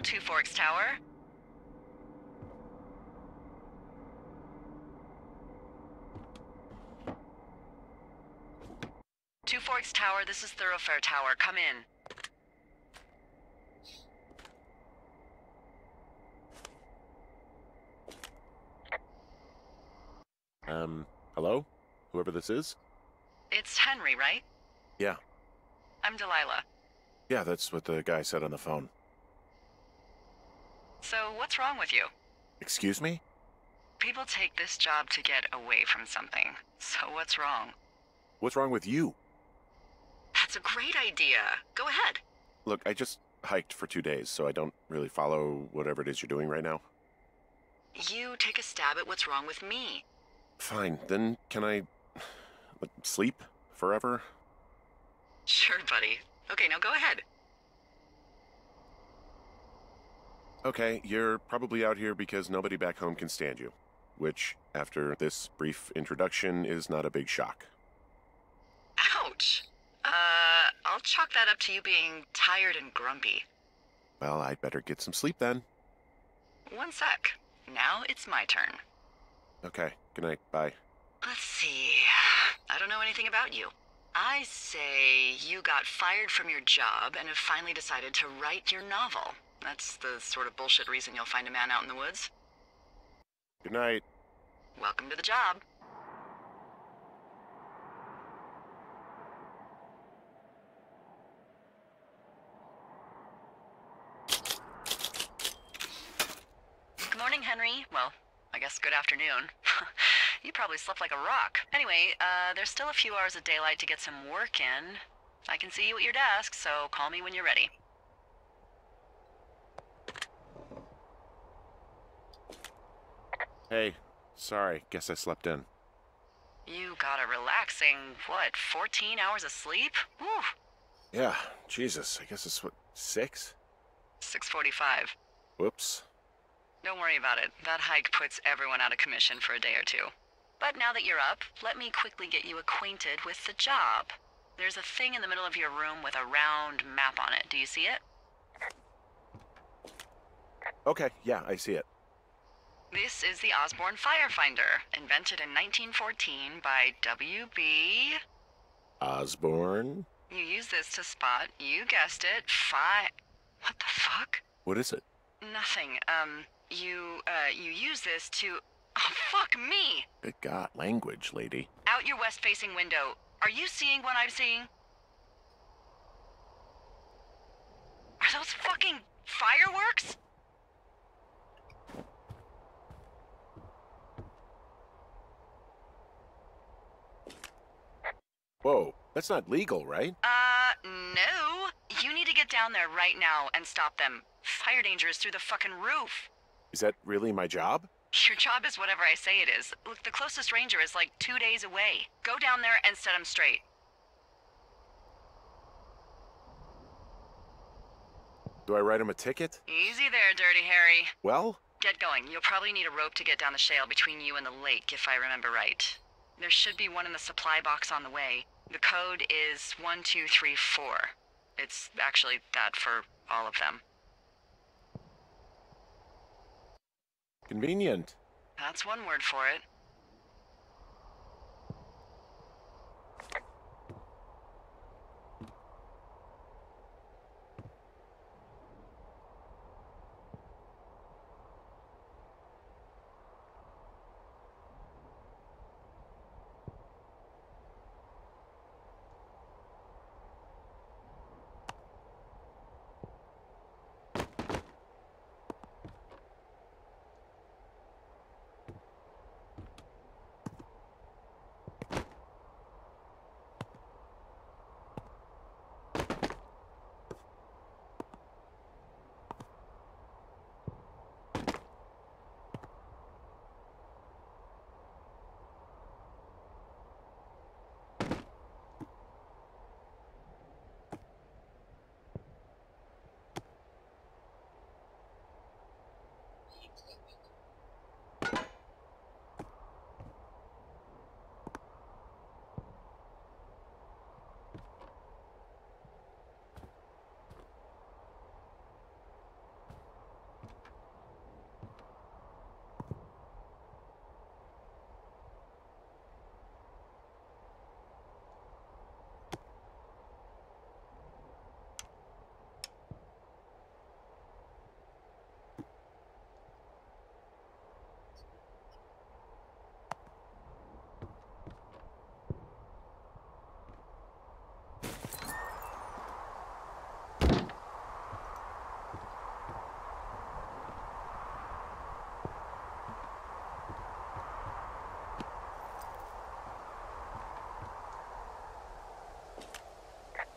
Two Forks Tower. Two Forks Tower, this is Thoroughfare Tower. Come in. Hello? Whoever this is? It's Henry, right? Yeah. I'm Delilah. Yeah, that's what the guy said on the phone. So, what's wrong with you? Excuse me? People take this job to get away from something. So what's wrong? What's wrong with you? That's a great idea. Go ahead. Look, I just hiked for 2 days, so I don't really follow whatever it is you're doing right now. You take a stab at what's wrong with me. Fine, then can I sleep forever? Sure, buddy. Okay, now go ahead. Okay, you're probably out here because nobody back home can stand you. Which, after this brief introduction, is not a big shock. Ouch. I'll chalk that up to you being tired and grumpy. Well, I'd better get some sleep then. One sec. Now it's my turn. Okay, good night, bye. Let's see. I don't know anything about you. I say you got fired from your job and have finally decided to write your novel. That's the sort of bullshit reason you'll find a man out in the woods. Good night. Welcome to the job. Good morning, Henry. Well, I guess good afternoon. You probably slept like a rock. Anyway, there's still a few hours of daylight to get some work in. I can see you at your desk, so call me when you're ready. Hey, sorry, guess I slept in. You got a relaxing, 14 hours of sleep? Whew. Yeah, Jesus, I guess it's 6? 6:45. Whoops. Don't worry about it. That hike puts everyone out of commission for a day or two. But now that you're up, let me quickly get you acquainted with the job. There's a thing in the middle of your room with a round map on it. Do you see it? Okay, yeah, I see it. This is the Osborne Firefinder, invented in 1914 by W.B. Osborne? You use this to spot, you guessed it, What the fuck? What is it? Nothing. You use this to... Oh, fuck me! Good God, language, lady. Out your west-facing window. Are you seeing what I'm seeing? Are those fucking fireworks? Whoa, that's not legal, right? No. You need to get down there right now and stop them. Fire danger is through the fucking roof. Is that really my job? Your job is whatever I say it is. Look, the closest ranger is like 2 days away. Go down there and set him straight. Do I write him a ticket? Easy there, Dirty Harry. Well? Get going. You'll probably need a rope to get down the shale between you and the lake, if I remember right. There should be one in the supply box on the way. The code is 1234. It's actually that for all of them. Convenient. That's one word for it.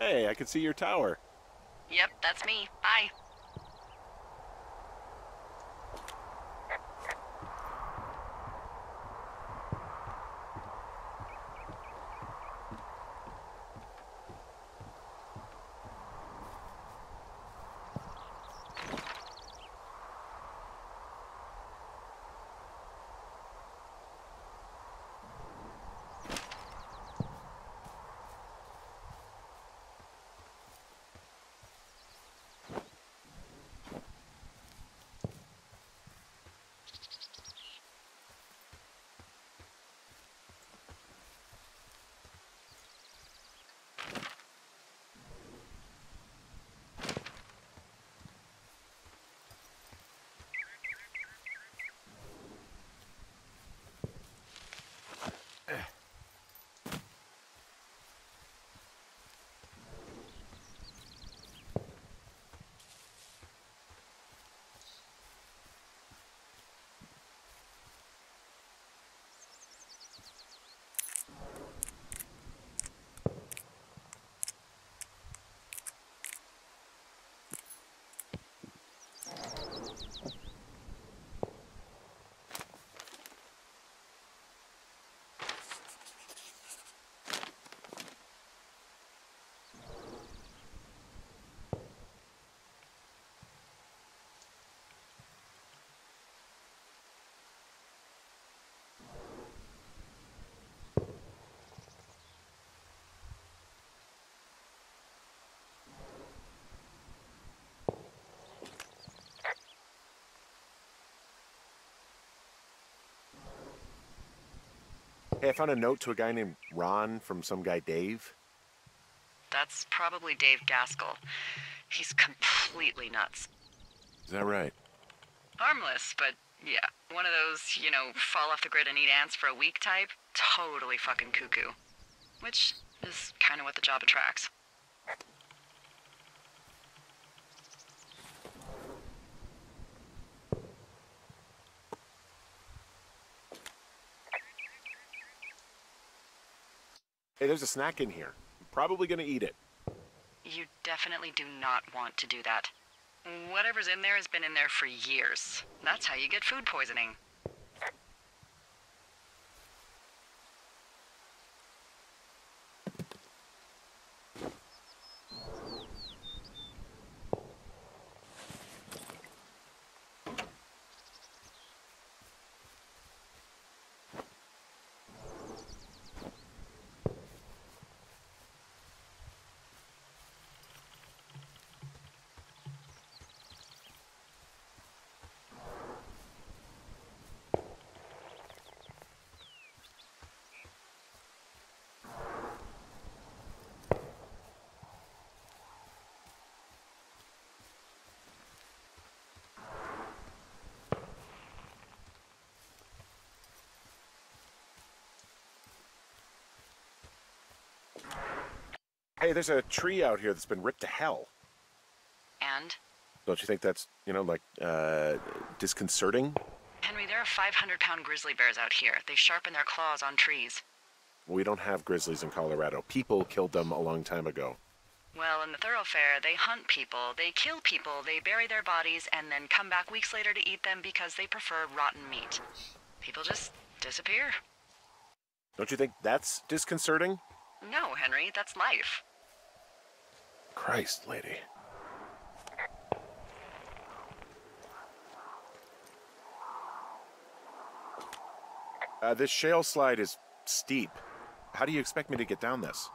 Hey, I can see your tower. Yep, that's me. Bye. Hey, I found a note to a guy named Ron from some guy Dave. That's probably Dave Gaskell. He's completely nuts. Is that right? Harmless, but yeah, one of those, fall off the grid and eat ants for a week type. Totally fucking cuckoo. Which is kind of what the job attracts. Hey, there's a snack in here. I'm probably gonna eat it. You definitely do not want to do that. Whatever's in there has been in there for years. That's how you get food poisoning. Hey, there's a tree out here that's been ripped to hell. And? Don't you think that's, disconcerting? Henry, there are 500-pound grizzly bears out here. They sharpen their claws on trees. We don't have grizzlies in Colorado. People killed them a long time ago. Well, in the thoroughfare, they hunt people, they kill people, they bury their bodies, and then come back weeks later to eat them because they prefer rotten meat. People just disappear. Don't you think that's disconcerting? No, Henry, that's life. Christ, lady. This shale slide is steep. How do you expect me to get down this?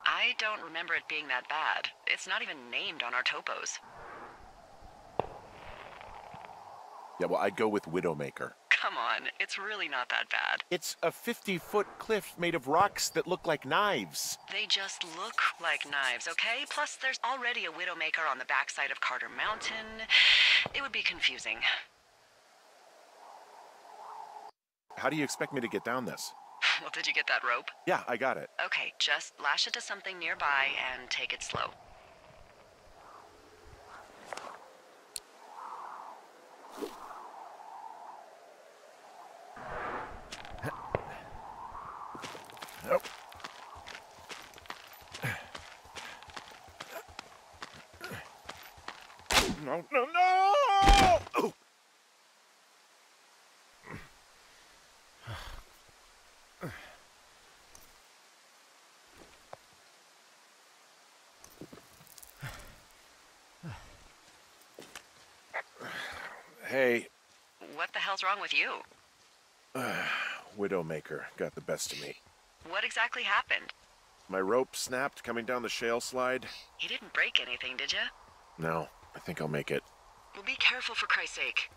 I don't remember it being that bad. It's not even named on our topos. Yeah, well, I'd go with Widowmaker. Come on, it's really not that bad. It's a 50-foot cliff made of rocks that look like knives. They just look like knives, okay? Plus, there's already a Widowmaker on the backside of Carter Mountain. It would be confusing. How do you expect me to get down this? Well, did you get that rope? Yeah, I got it. Okay, just lash it to something nearby and take it slow. Nope. no, no, no! Oh. Hey. What the hell's wrong with you? Widowmaker got the best of me. What exactly happened? My rope snapped coming down the shale slide. You didn't break anything, did you? No, I think I'll make it. Well, be careful for Christ's sake.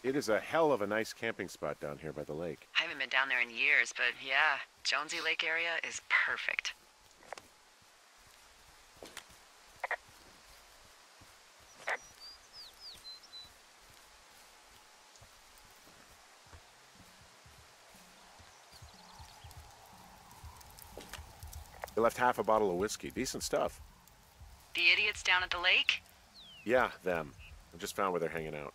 It is a hell of a nice camping spot down here by the lake. I haven't been down there in years, but yeah, Jonesy Lake area is perfect. They left half a bottle of whiskey. Decent stuff. The idiots down at the lake? Yeah, them. I just found where they're hanging out.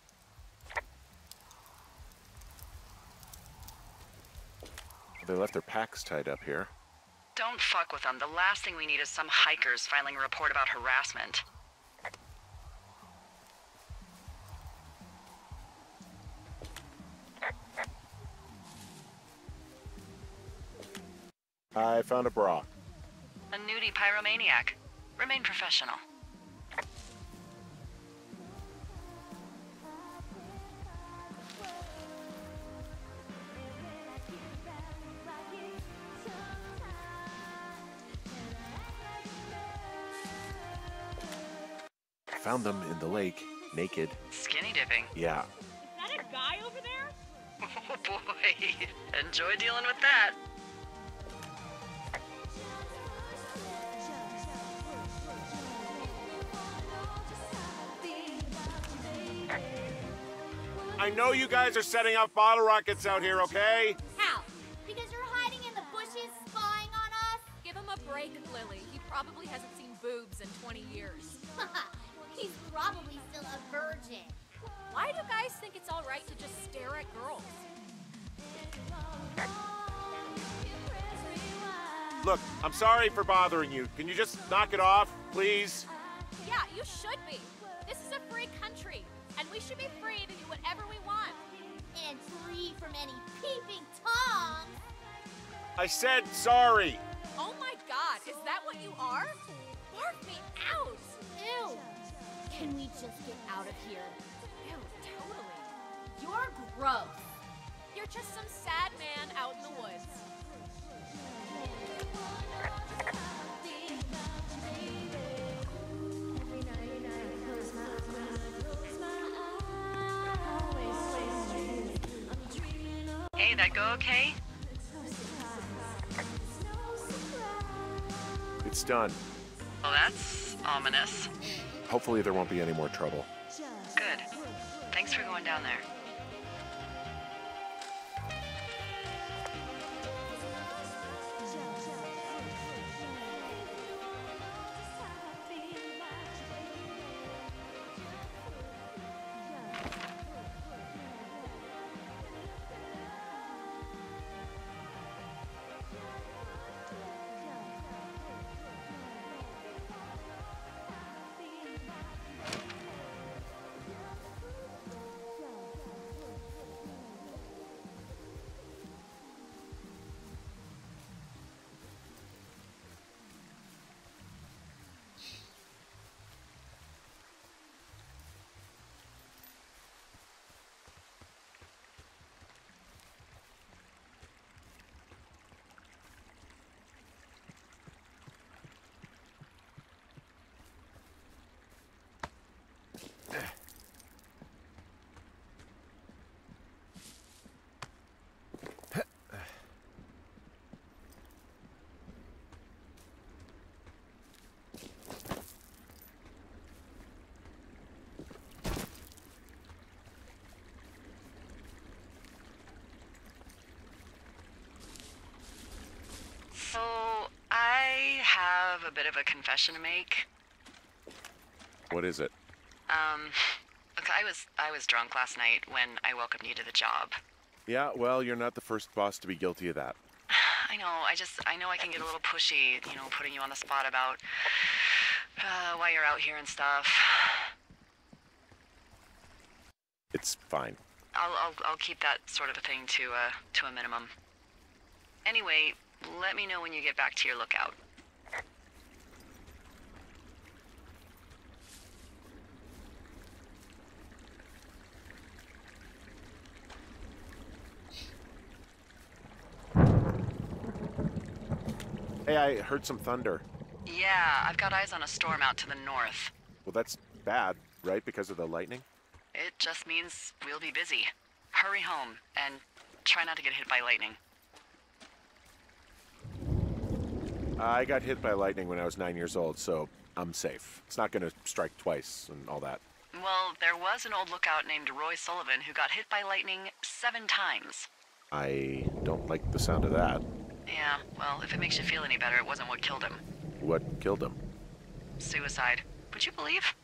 They left their packs tied up here. Don't fuck with them. The last thing we need is some hikers filing a report about harassment. I found a bra. A nudie pyromaniac. Remain professional. Found them in the lake, naked. Skinny dipping. Yeah. Is that a guy over there? Oh boy. Enjoy dealing with that. I know you guys are setting up bottle rockets out here, okay? How? Because you're hiding in the bushes spying on us? Give him a break, Lily. He probably hasn't seen boobs in 20 years. He's probably still a virgin. Why do guys think it's all right to just stare at girls? Look, I'm sorry for bothering you. Can you just knock it off, please? Yeah, you should be. This is a free country, and we should be free to do whatever we want. And free from any peeping toms. I said sorry. Oh my God, is that what you are? Barf me out! Ew. Can we just get out of here? Ew, totally. You're gross. You're just some sad man out in the woods. Hey, that go okay? It's done. Well, that's ominous. Hopefully there won't be any more trouble. Good. Thanks for going down there. So, I have a bit of a confession to make. What is it? Look, I was drunk last night when I welcomed you to the job. Yeah, well, you're not the first boss to be guilty of that. I know, I know I can get a little pushy, putting you on the spot about why you're out here and stuff. It's fine. I'll keep that sort of a thing to a minimum. Anyway, let me know when you get back to your lookout. Hey, I heard some thunder. Yeah, I've got eyes on a storm out to the north. Well, that's bad, right? Because of the lightning? It just means we'll be busy. Hurry home, and try not to get hit by lightning. I got hit by lightning when I was 9 years old, so I'm safe. It's not gonna strike twice and all that. Well, there was an old lookout named Roy Sullivan who got hit by lightning 7 times. I don't like the sound of that. Yeah, well, if it makes you feel any better, it wasn't what killed him. What killed him? Suicide. Would you believe?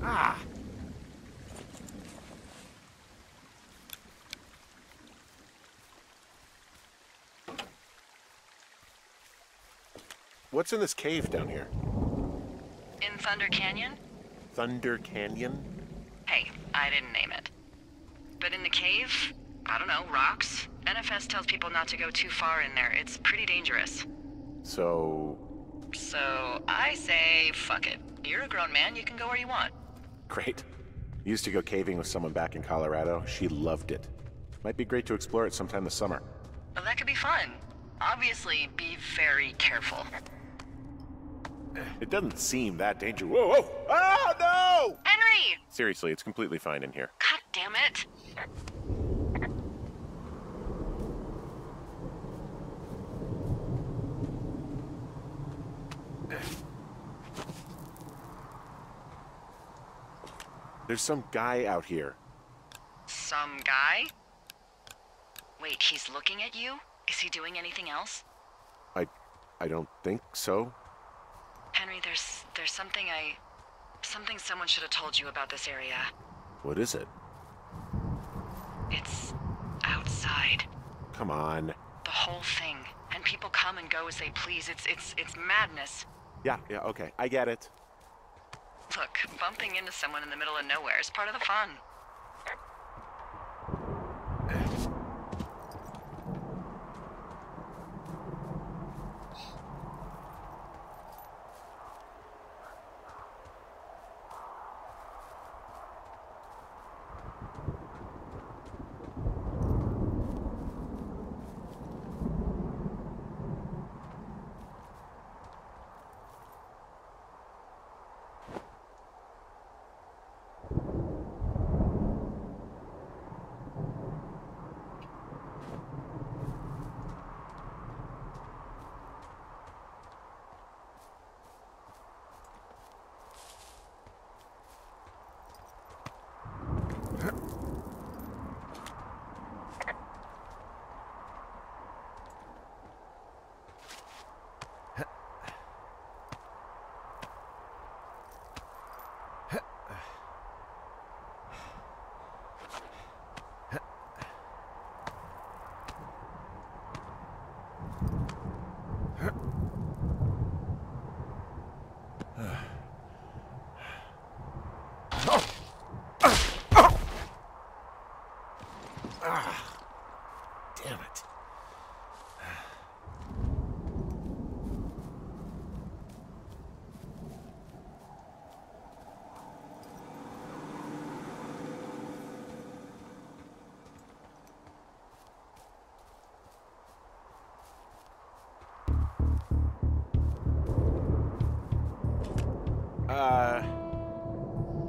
Ah! What's in this cave down here? In Thunder Canyon? Thunder Canyon? Hey, I didn't name it. But in the cave, I don't know, rocks? NFS tells people not to go too far in there. It's pretty dangerous. So I say, fuck it. You're a grown man, you can go where you want. great. Used to go caving with someone back in Colorado. She loved it. Might be great to explore it sometime this summer. Well, that could be fun. Obviously, be very careful. It doesn't seem that dangerous. Whoa, whoa! Oh, no! Henry! Seriously, it's completely fine in here. God damn it! There's some guy out here. Some guy? Wait, he's looking at you? Is he doing anything else? I don't think so. Henry, there's something someone should have told you about this area. What is it? It's outside. Come on. The whole thing. And people come and go as they please. It's madness. Yeah, okay. I get it. Look, bumping into someone in the middle of nowhere is part of the fun.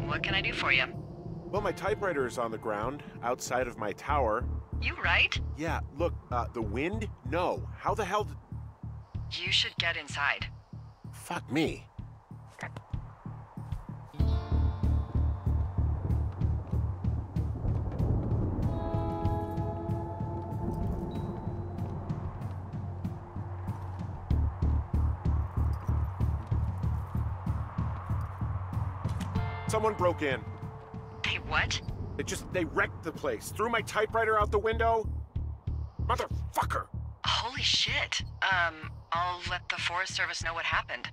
What can I do for you? Well, my typewriter is on the ground, outside of my tower. You right? Yeah, look, the wind? No. How the hell did... You should get inside. Fuck me. Someone broke in. Hey, what? They wrecked the place. Threw my typewriter out the window. Motherfucker! Holy shit. I'll let the Forest Service know what happened.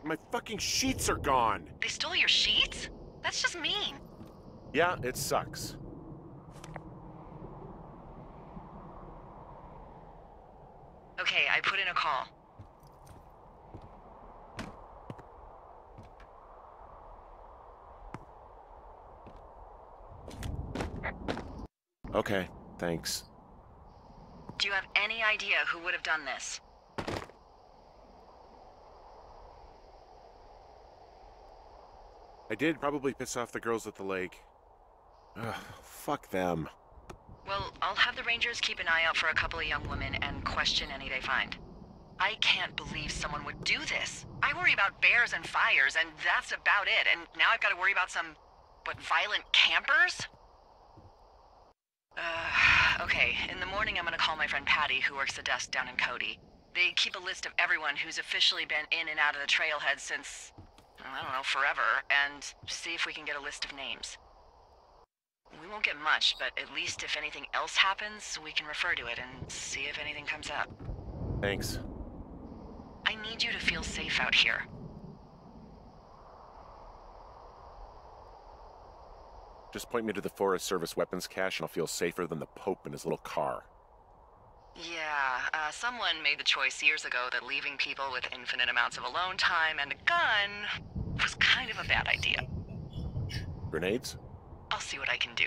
My fucking sheets are gone. They stole your sheets? That's just mean. Yeah, it sucks. Okay, I put in a call. Okay, thanks. Do you have any idea who would have done this? I did probably piss off the girls at the lake. Ugh, fuck them. Well, I'll have the Rangers keep an eye out for a couple of young women and question any they find. I can't believe someone would do this. I worry about bears and fires, and that's about it. And now I've got to worry about some, violent campers? Okay, in the morning I'm gonna call my friend Patty, who works the desk down in Cody. They keep a list of everyone who's officially been in and out of the trailhead since, I don't know, forever, and see if we can get a list of names. We won't get much, but at least if anything else happens, we can refer to it and see if anything comes up. Thanks. I need you to feel safe out here. Just point me to the Forest Service weapons cache and I'll feel safer than the Pope in his little car. Yeah, someone made the choice years ago that leaving people with infinite amounts of alone time and a gun was kind of a bad idea. Grenades? I'll see what I can do.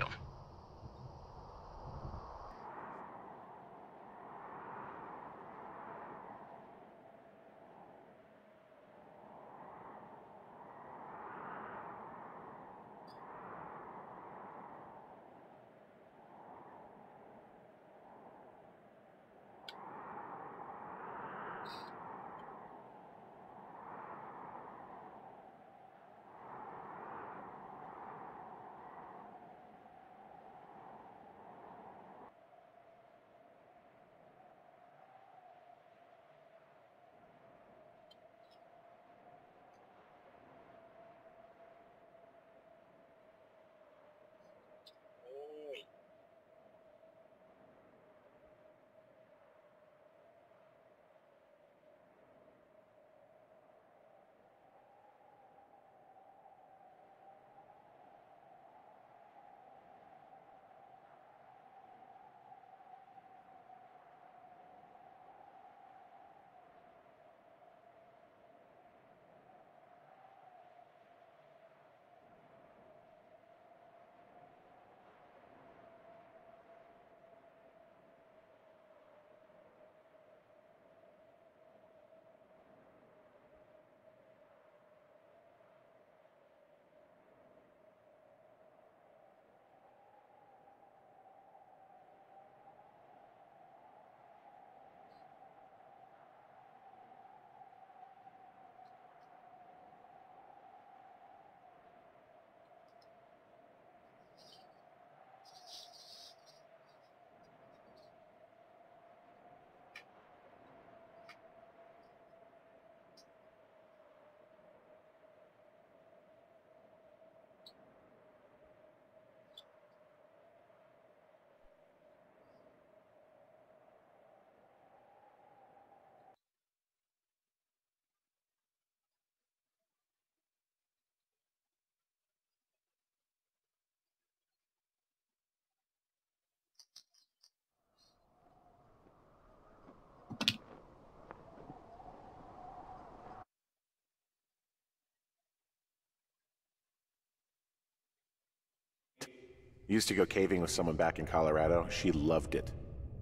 Used to go caving with someone back in Colorado. She loved it.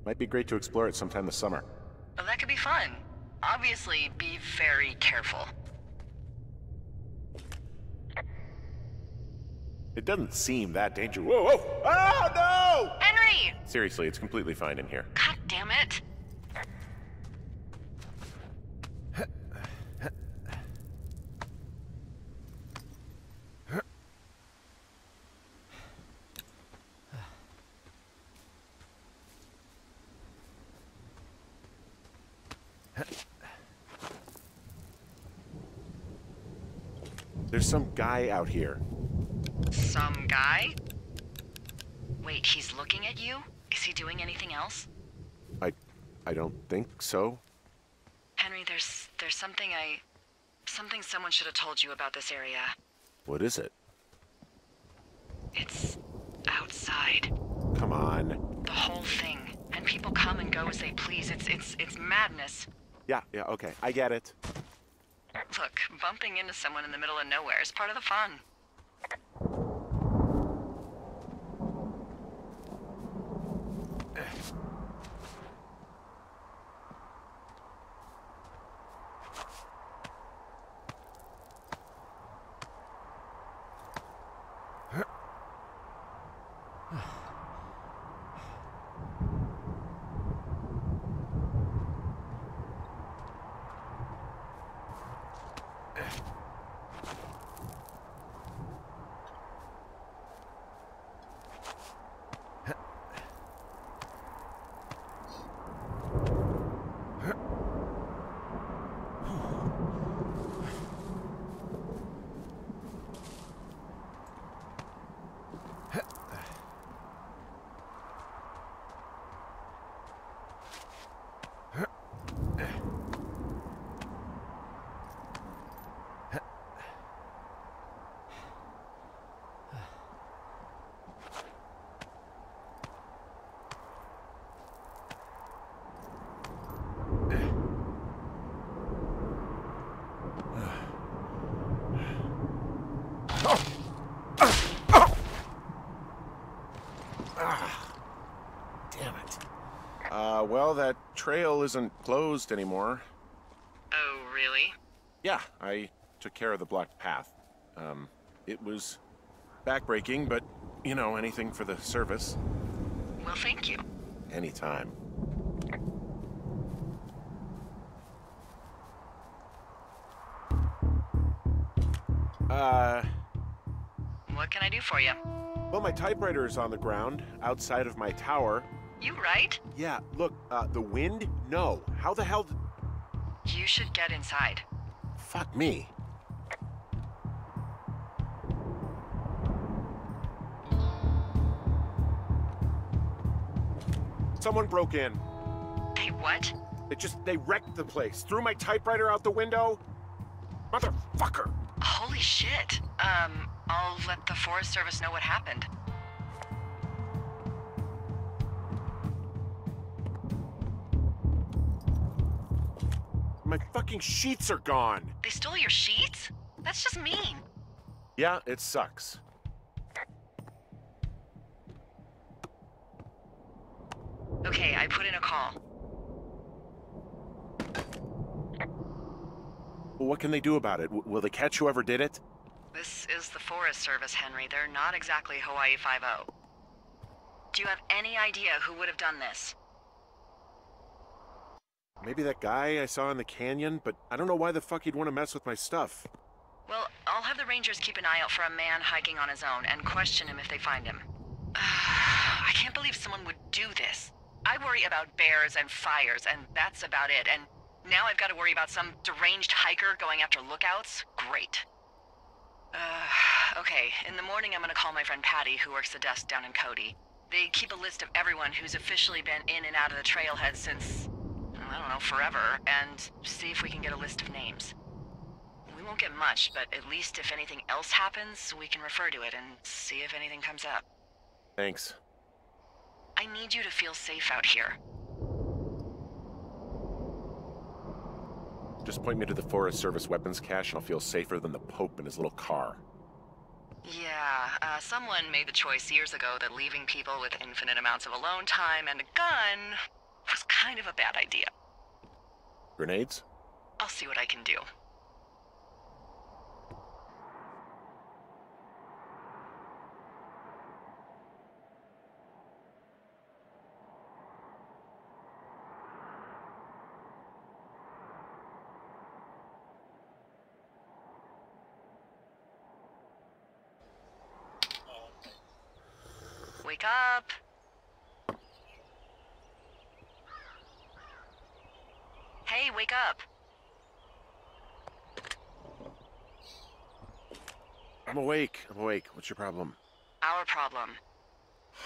Might be great to explore it sometime this summer. Well, that could be fun. Obviously, be very careful. It doesn't seem that dangerous. Whoa, whoa! Oh, no! Henry! Seriously, it's completely fine in here. God damn it. There's some guy out here. Some guy? Wait, he's looking at you? Is he doing anything else? I don't think so. Henry, there's something someone should have told you about this area. What is it? It's outside. Come on. The whole thing. And people come and go as they please. It's madness. Yeah, okay. I get it. Look, bumping into someone in the middle of nowhere is part of the fun. Damn it. Well, that trail isn't closed anymore. Oh, really? Yeah, I took care of the blocked path. It was backbreaking, but, you know, anything for the service. Well, thank you. Anytime. What can I do for you? Well, my typewriter is on the ground, outside of my tower. You right? Yeah, look, the wind? No. How the hell did... You should get inside. Fuck me. Someone broke in. They what? They wrecked the place. Threw my typewriter out the window. Motherfucker. Holy shit. I'll let the Forest Service know what happened. My fucking sheets are gone. They stole your sheets? That's just mean. Yeah, it sucks. Okay, I put in a call. Well, what can they do about it? Will they catch whoever did it? This is the Forest Service, Henry. They're not exactly Hawaii Five-0. Do you have any idea who would have done this? Maybe that guy I saw in the canyon, but I don't know why the fuck he'd want to mess with my stuff. Well, I'll have the Rangers keep an eye out for a man hiking on his own and question him if they find him. I can't believe someone would do this. I worry about bears and fires, and that's about it. And now I've got to worry about some deranged hiker going after lookouts? Great. Okay, in the morning I'm gonna call my friend Patty, who works the desk down in Cody. They keep a list of everyone who's officially been in and out of the trailhead since, I don't know, forever, and see if we can get a list of names. We won't get much, but at least if anything else happens, we can refer to it and see if anything comes up. Thanks. I need you to feel safe out here. Just point me to the Forest Service weapons cache and I'll feel safer than the Pope in his little car. Yeah, someone made the choice years ago that leaving people with infinite amounts of alone time and a gun was kind of a bad idea. Grenades? I'll see what I can do. Wake up! Hey, wake up! I'm awake. What's your problem? Our problem.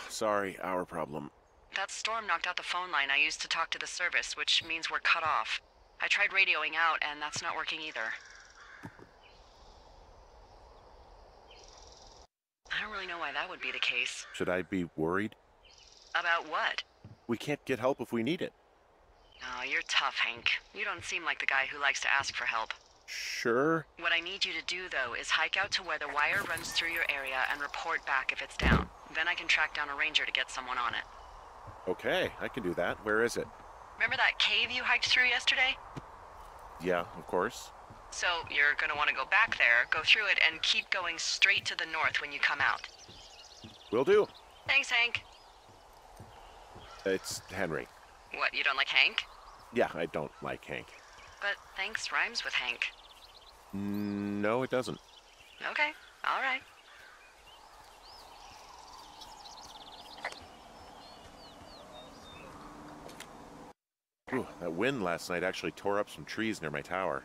Sorry, our problem. That storm knocked out the phone line I used to talk to the service, which means we're cut off. I tried radioing out, and that's not working either. I don't really know why that would be the case. Should I be worried? About what? We can't get help if we need it. Oh, you're tough, Hank. You don't seem like the guy who likes to ask for help. Sure. What I need you to do, though, is hike out to where the wire runs through your area and report back if it's down. Then I can track down a ranger to get someone on it. Okay, I can do that. Where is it? Remember that cave you hiked through yesterday? Yeah, of course. So you're gonna want to go back there, go through it, and keep going straight to the north when you come out. Will do. Thanks, Hank. It's Henry. What, you don't like Hank? Yeah, I don't like Hank. But thanks rhymes with Hank. No, it doesn't. Okay, all right. Ooh, that wind last night actually tore up some trees near my tower.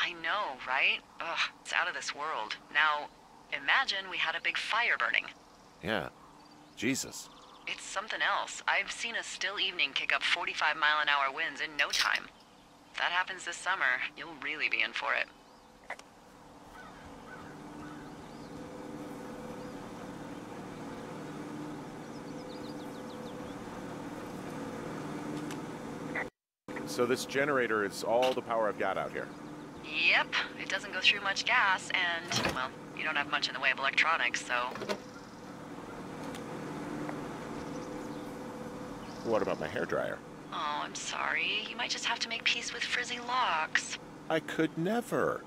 I know, right? Ugh, it's out of this world. Now, imagine we had a big fire burning. Yeah. Jesus. It's something else. I've seen a still evening kick up 45-mile-an-hour winds in no time. If that happens this summer, you'll really be in for it. So this generator is all the power I've got out here. Yep, it doesn't go through much gas, and, well, you don't have much in the way of electronics, so... What about my hairdryer? Oh, I'm sorry. You might just have to make peace with frizzy locks. I could never.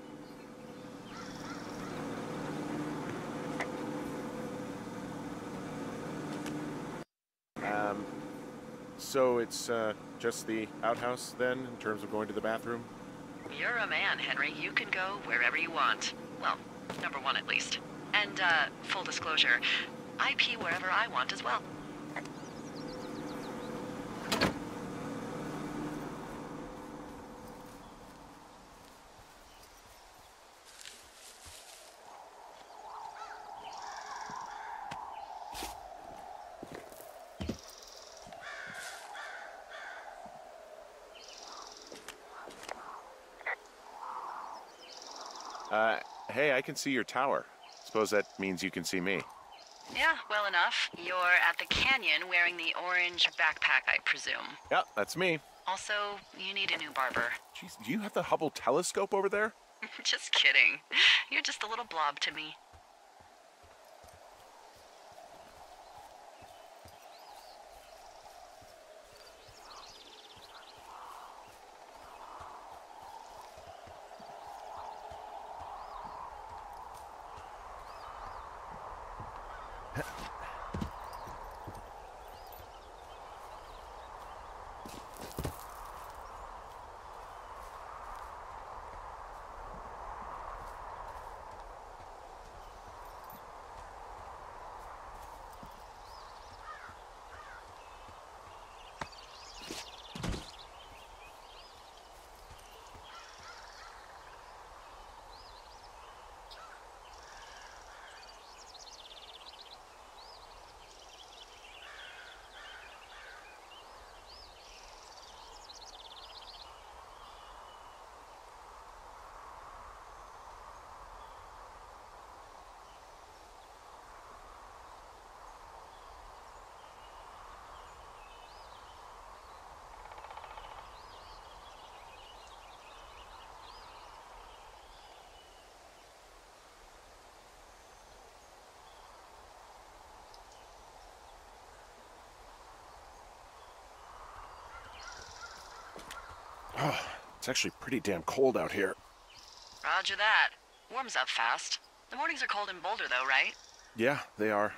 So it's just the outhouse then, in terms of going to the bathroom? You're a man, Henry. You can go wherever you want. Well, number one at least. And, full disclosure, I pee wherever I want as well. Hey, I can see your tower. Suppose that means you can see me. Yeah, well enough. You're at the canyon wearing the orange backpack, I presume. Yep, that's me. Also, you need a new barber. Jeez, do you have the Hubble telescope over there? Just kidding. You're just a little blob to me. Oh, it's actually pretty damn cold out here. Roger that. Warms up fast. The mornings are cold in Boulder, though, right? Yeah, they are.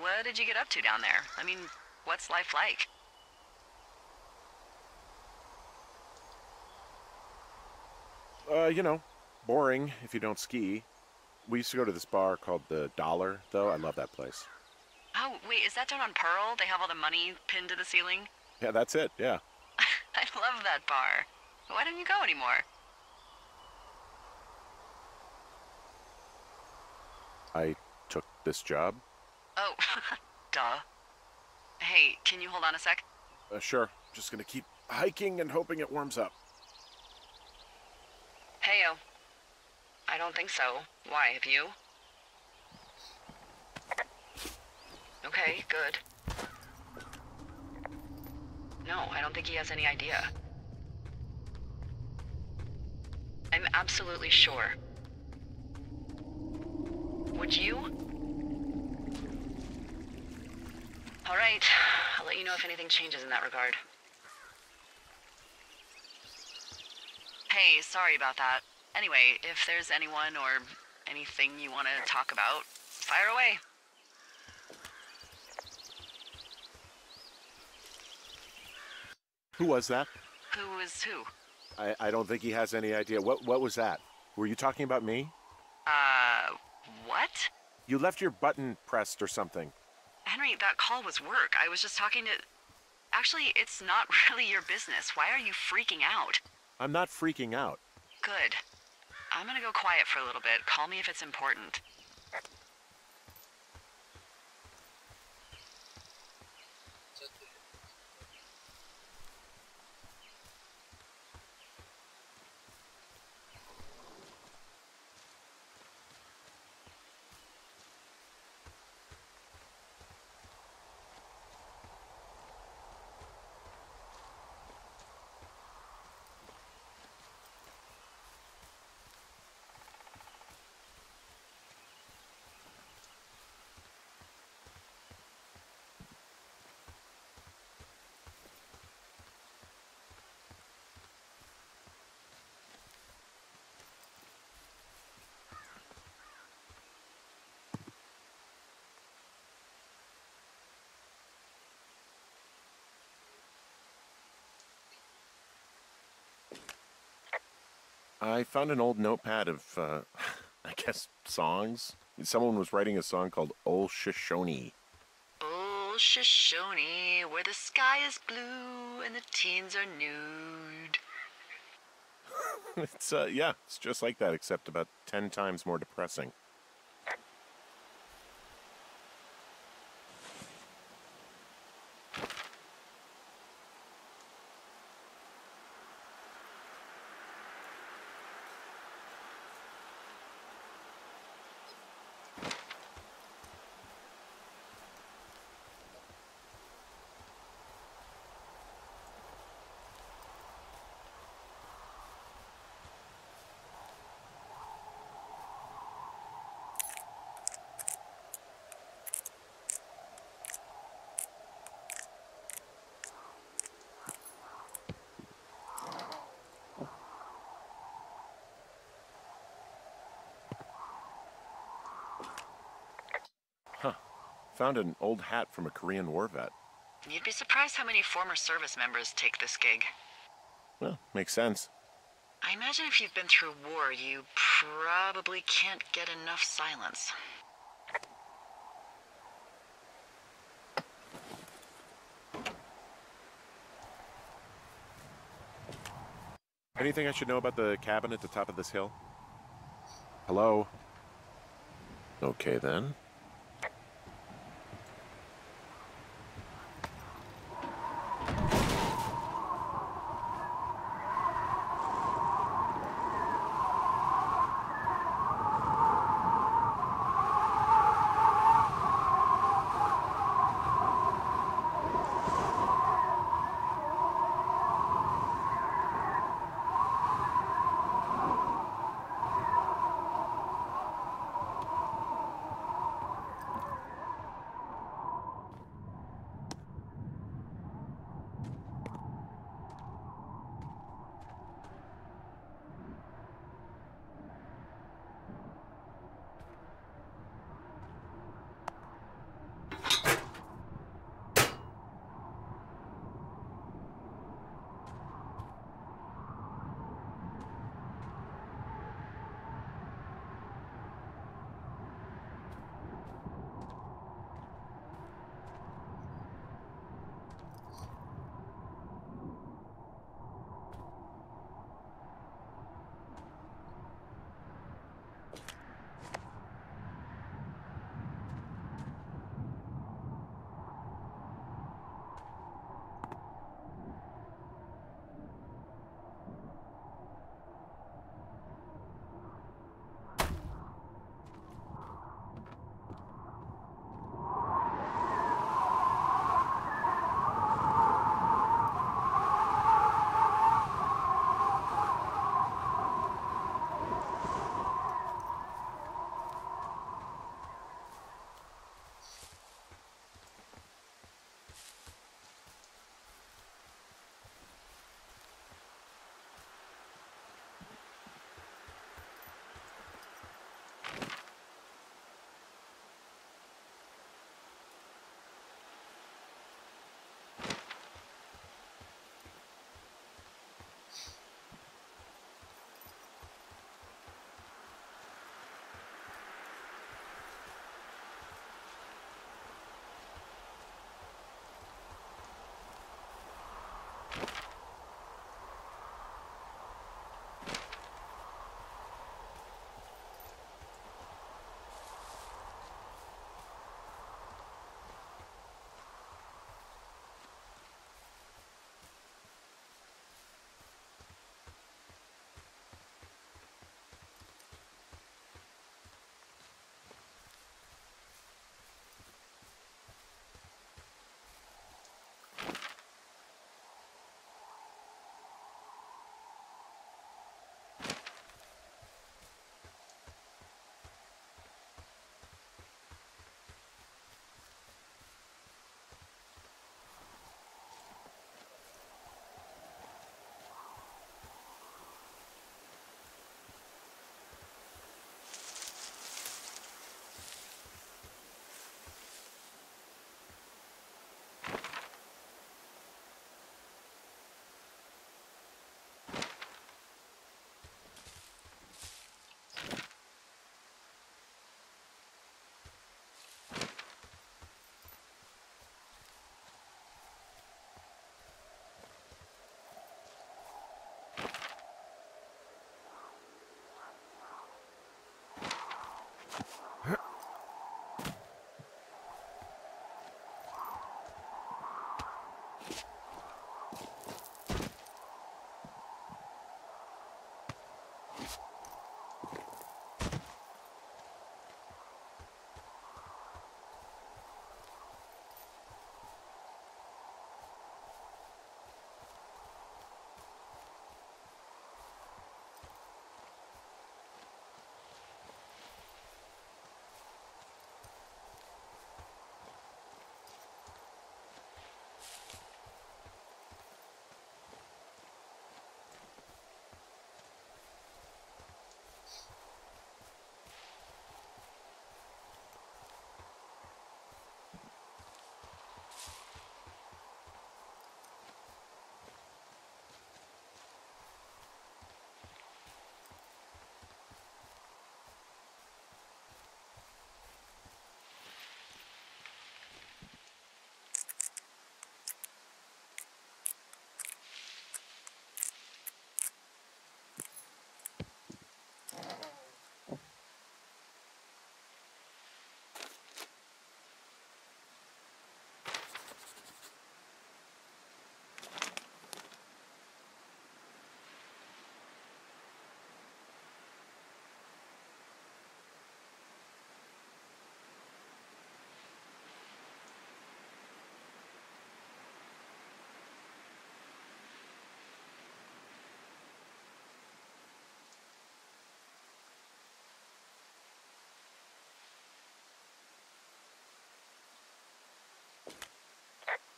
What did you get up to down there? I mean, what's life like? Boring if you don't ski. We used to go to this bar called the Dollar, though. I love that place. Oh, wait, is that down on Pearl? They have all the money pinned to the ceiling? Yeah, that's it, yeah. I love that bar. Why don't you go anymore? I took this job. Oh, duh. Hey, can you hold on a sec? Sure. Just gonna keep hiking and hoping it warms up. Heyo. I don't think so. Why, have you? Okay, good. No, I don't think he has any idea. I'm absolutely sure. Would you? All right, I'll let you know if anything changes in that regard. Hey, sorry about that. Anyway, if there's anyone or anything you want to talk about, fire away. Who was that? Who is who? I don't think he has any idea. What was that? Were you talking about me? What? You left your button pressed or something. Henry, that call was work. I was just talking to... Actually, it's not really your business. Why are you freaking out? I'm not freaking out. Good. I'm gonna go quiet for a little bit. Call me if it's important. I found an old notepad of, I guess, songs. Someone was writing a song called Ol Shoshone. Oh, Shoshone, where the sky is blue and the teens are nude. It's just like that, except about 10 times more depressing. Huh. Found an old hat from a Korean war vet. You'd be surprised how many former service members take this gig. Well, makes sense. I imagine if you've been through war, you probably can't get enough silence. Anything I should know about the cabin at the top of this hill? Hello? Okay, then.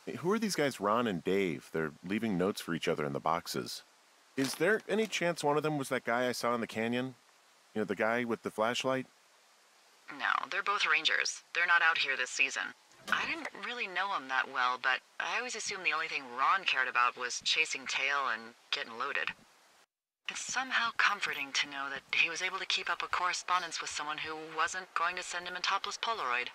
Hey, who are these guys, Ron and Dave? They're leaving notes for each other in the boxes. Is there any chance one of them was that guy I saw in the canyon? You know, the guy with the flashlight? No, they're both rangers. They're not out here this season. I didn't really know him that well, but I always assumed the only thing Ron cared about was chasing tail and getting loaded. It's somehow comforting to know that he was able to keep up a correspondence with someone who wasn't going to send him a topless Polaroid.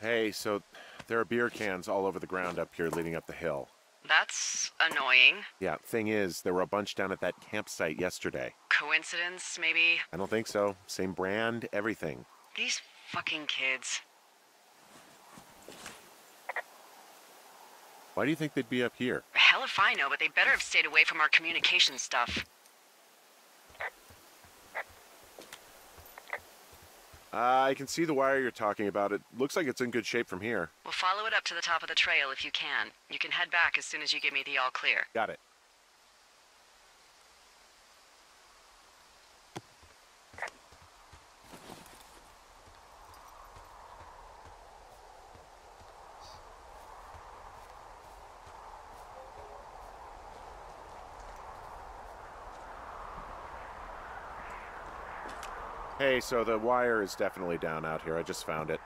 Hey, so there are beer cans all over the ground up here leading up the hill. That's annoying. Yeah, thing is, there were a bunch down at that campsite yesterday. Coincidence, maybe? I don't think so. Same brand, everything. These fucking kids. Why do you think they'd be up here? Hell if I know, but they better have stayed away from our communication stuff. I can see the wire you're talking about. It looks like it's in good shape from here. We'll follow it up to the top of the trail if you can. You can head back as soon as you give me the all clear. Got it. Hey, so the wire is definitely down out here. I just found it.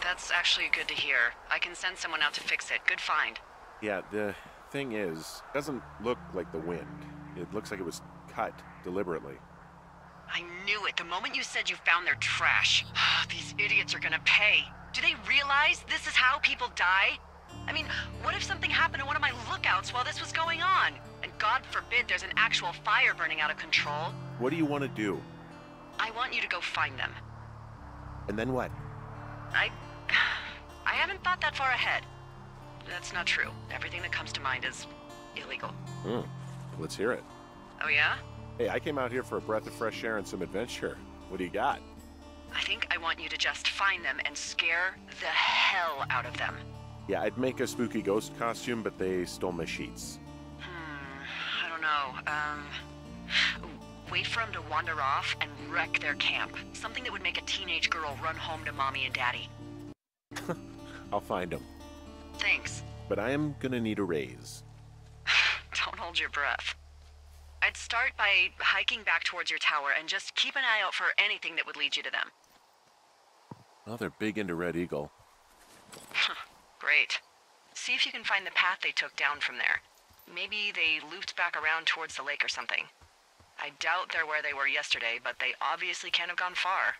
That's actually good to hear. I can send someone out to fix it. Good find. Yeah, the thing is, it doesn't look like the wind. It looks like it was cut deliberately. I knew it the moment you said you found their trash. These idiots are gonna pay. Do they realize this is how people die? I mean, what if something happened to one of my lookouts while this was going on? And God forbid there's an actual fire burning out of control. What do you want to do? I want you to go find them. And then what? I haven't thought that far ahead. That's not true. Everything that comes to mind is illegal. Let's hear it. Oh yeah? Hey, I came out here for a breath of fresh air and some adventure. What do you got? I think I want you to just find them and scare the hell out of them. Yeah, I'd make a spooky ghost costume, but they stole my sheets. I don't know. Wait for them to wander off and wreck their camp. Something that would make a teenage girl run home to mommy and daddy. I'll find them. Thanks. But I am gonna need a raise. Don't hold your breath. I'd start by hiking back towards your tower and just keep an eye out for anything that would lead you to them. Well, they're big into Red Eagle. Great. See if you can find the path they took down from there. Maybe they looped back around towards the lake or something. I doubt they're where they were yesterday, but they obviously can't have gone far.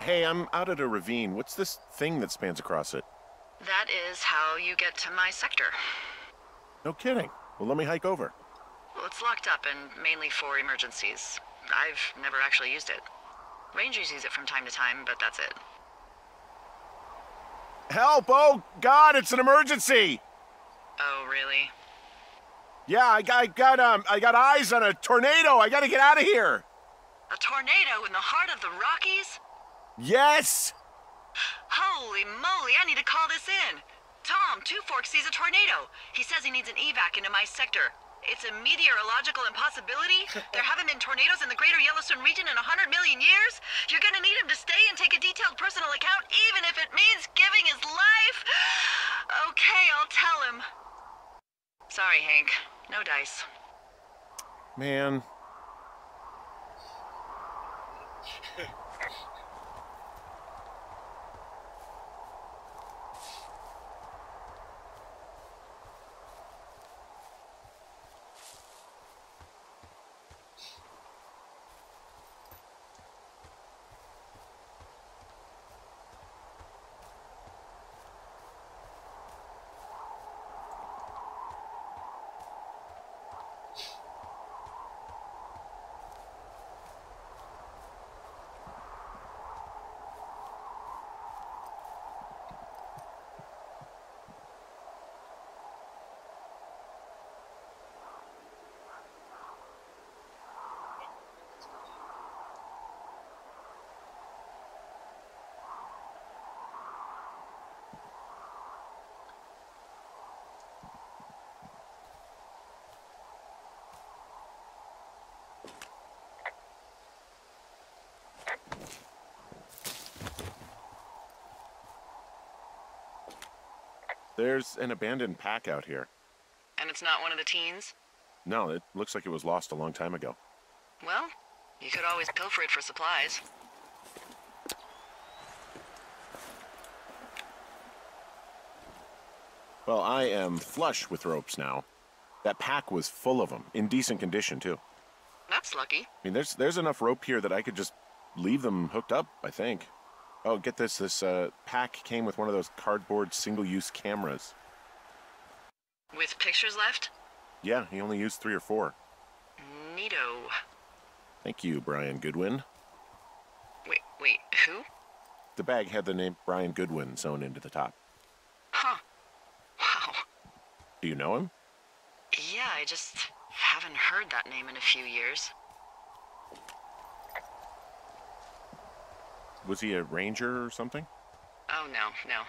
Hey, I'm out at a ravine. What's this thing that spans across it? That is how you get to my sector. No kidding. Well, let me hike over. Well, it's locked up and mainly for emergencies. I've never actually used it. Rangers use it from time to time, but that's it. Help! Oh, God, it's an emergency! Oh, really? Yeah, I got eyes on a tornado. I gotta get out of here. A tornado in the heart of the Rockies? Yes! Holy moly, I need to call this in. Tom, Two Forks sees a tornado. He says he needs an evac into my sector. It's a meteorological impossibility. There haven't been tornadoes in the greater Yellowstone region in 100 million years. You're gonna need him to stay and take a detailed personal account, even if it means giving his life. Okay, I'll tell him. Sorry, Hank. No dice. Man. There's an abandoned pack out here. And it's not one of the teens? No, it looks like it was lost a long time ago. Well, you could always pilfer it for supplies. Well, I am flush with ropes now. That pack was full of them, in decent condition, too. That's lucky. I mean, there's enough rope here that I could just leave them hooked up, I think. Oh, get this. This pack came with one of those cardboard single-use cameras. With pictures left? Yeah, he only used 3 or 4. Neato. Thank you, Brian Goodwin. Wait, who? The bag had the name Brian Goodwin sewn into the top. Huh. Wow. Do you know him? Yeah, I just Haven't heard that name in a few years. Was he a ranger or something? Oh, no.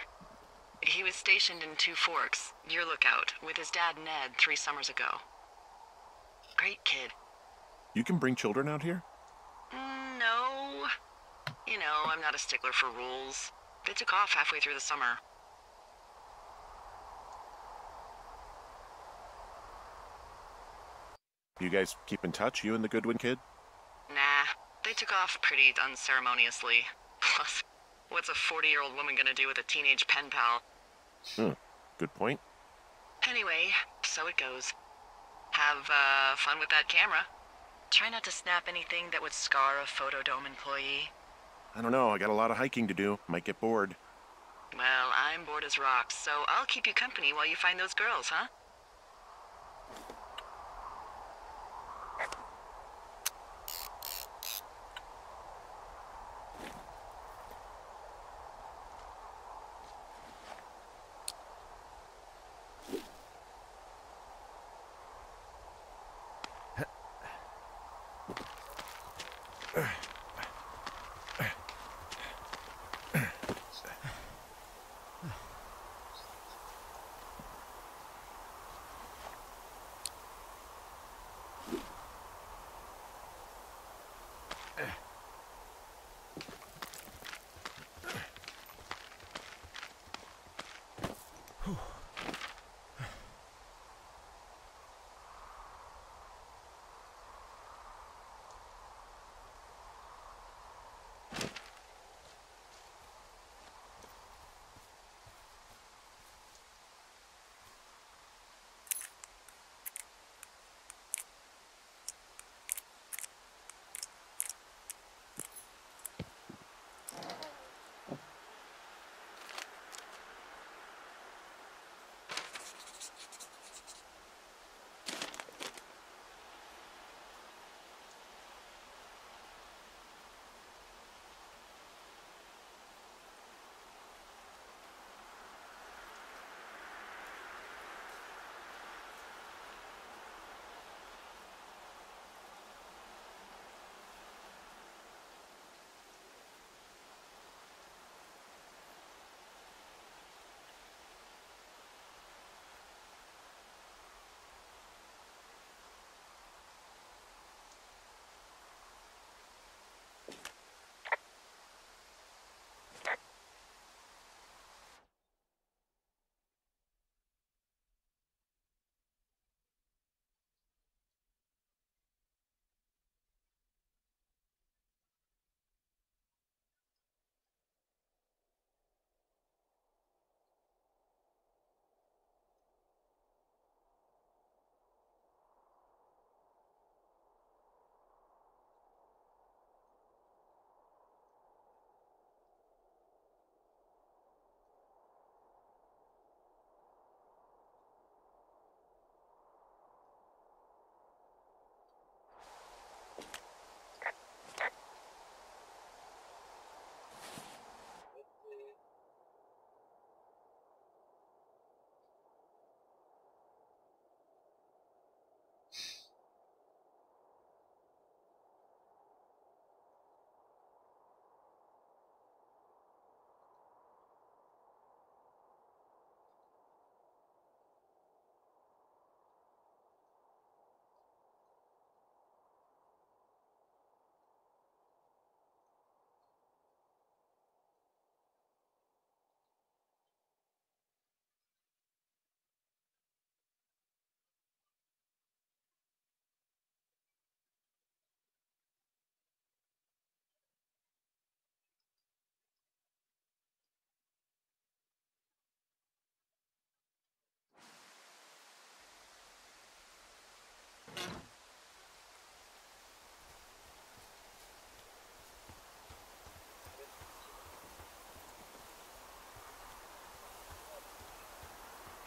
He was stationed in Two Forks, your lookout, with his dad Ned 3 summers ago. Great kid. You can bring children out here? No. You know, I'm not a stickler for rules. They took off halfway through the summer. You guys keep in touch, you and the Goodwin kid? Nah, they took off pretty unceremoniously. Plus, what's a 40-year-old woman gonna do with a teenage pen pal? Good point. Anyway, so it goes. Have, fun with that camera. Try not to snap anything that would scar a Photodome employee. I don't know, I got a lot of hiking to do. Might get bored. Well, I'm bored as rocks, so I'll keep you company while you find those girls, huh?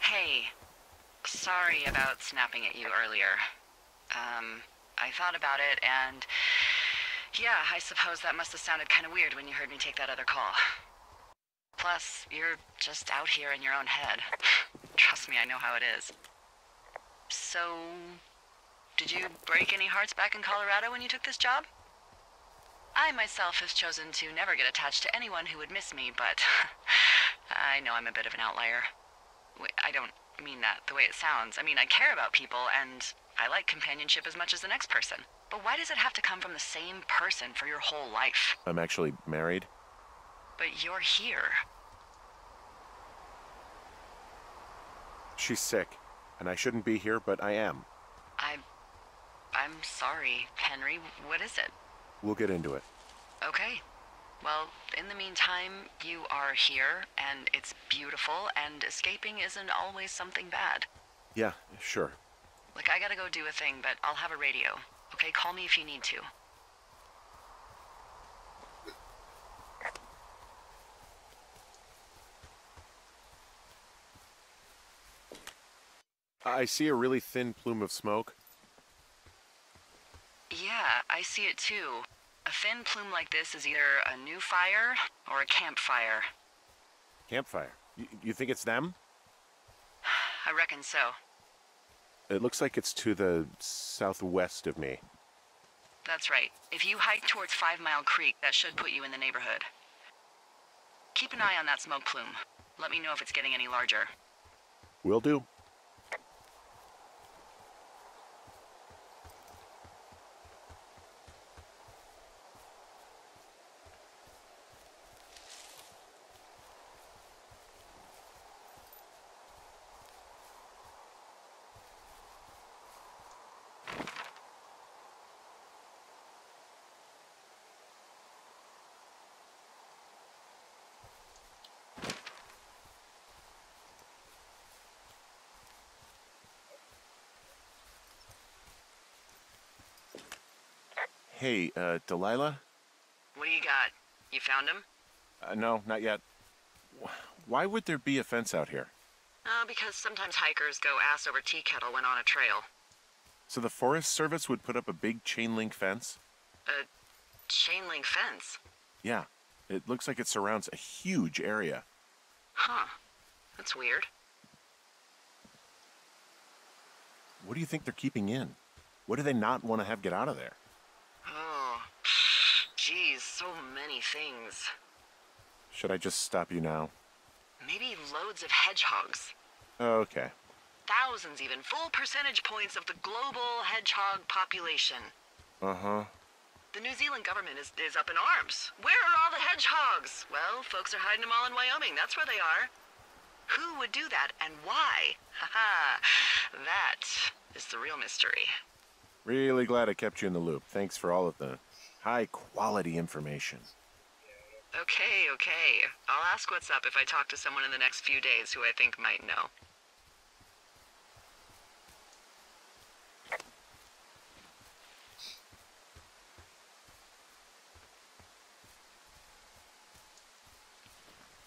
Hey, sorry about snapping at you earlier. I thought about it, and yeah, I suppose that must have sounded kind of weird when you heard me take that other call. Plus, you're just out here in your own head. Trust me, I know how it is. So, do Did you break any hearts back in Colorado when you took this job? I myself have chosen to never get attached to anyone who would miss me, but I know I'm a bit of an outlier. I don't mean that the way it sounds. I mean, I care about people, and I like companionship as much as the next person. But why does it have to come from the same person for your whole life? I'm actually married. But you're here. She's sick, and I shouldn't be here, but I am. I'm sorry, Henry. What is it? We'll get into it. Okay. Well, in the meantime, you are here, and it's beautiful, and escaping isn't always something bad. Yeah, sure. Look, I gotta go do a thing, but I'll have a radio. Okay, call me if you need to. I see a really thin plume of smoke. Yeah, I see it too. A thin plume like this is either a new fire or a campfire. Campfire? You think it's them? I reckon so. It looks like it's to the southwest of me. That's right. If you hike towards 5 Mile Creek, that should put you in the neighborhood. Keep an eye on that smoke plume. Let me know if it's getting any larger. Will do. Hey, Delilah? What do you got? You found him? No, not yet. Why would there be a fence out here? Because sometimes hikers go ass over tea kettle when on a trail. So the Forest Service would put up a big chain link fence? A chain link fence? Yeah. It looks like it surrounds a huge area. Huh. That's weird. What do you think they're keeping in? What do they not want to have get out of there? Oh, geez, so many things. Should I just stop you now? Maybe loads of hedgehogs. Okay. Thousands even, full percentage points of the global hedgehog population. Uh-huh. The New Zealand government is up in arms. Where are all the hedgehogs? Well, folks are hiding them all in Wyoming, that's where they are. Who would do that, and why? Haha, that is the real mystery. Really glad I kept you in the loop. Thanks for all of the high-quality information. Okay. I'll ask what's up if I talk to someone in the next few days who I think might know.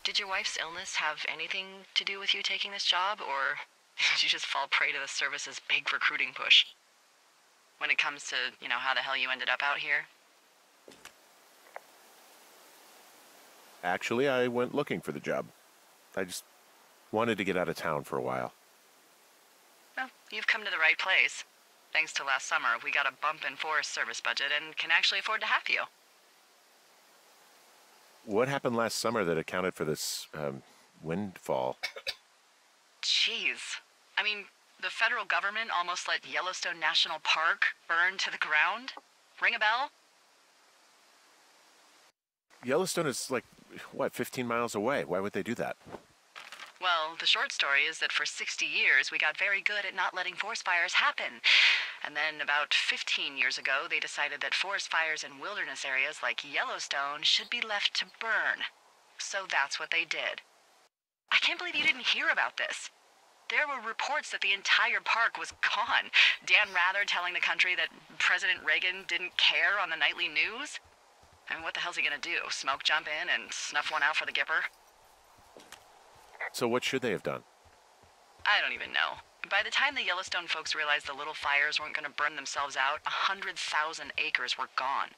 Did your wife's illness have anything to do with you taking this job, or did you just fall prey to the service's big recruiting push? When it comes to, how the hell you ended up out here? Actually, I went looking for the job. I just wanted to get out of town for a while. Well, you've come to the right place. Thanks to last summer, we got a bump in Forest Service budget and can actually afford to have you. What happened last summer that accounted for this, windfall? Jeez. I mean, the federal government almost let Yellowstone National Park burn to the ground? Ring a bell? Yellowstone is like, 15 miles away? Why would they do that? Well, the short story is that for 60 years, we got very good at not letting forest fires happen. And then about 15 years ago, they decided that forest fires in wilderness areas like Yellowstone should be left to burn. So that's what they did. I can't believe you didn't hear about this. There were reports that the entire park was gone. Dan Rather telling the country that President Reagan didn't care on the nightly news. I mean, what the hell's he gonna do? Smoke jump in and snuff one out for the Gipper? So what should they have done? I don't even know. By the time the Yellowstone folks realized the little fires weren't gonna burn themselves out, 100,000 acres were gone.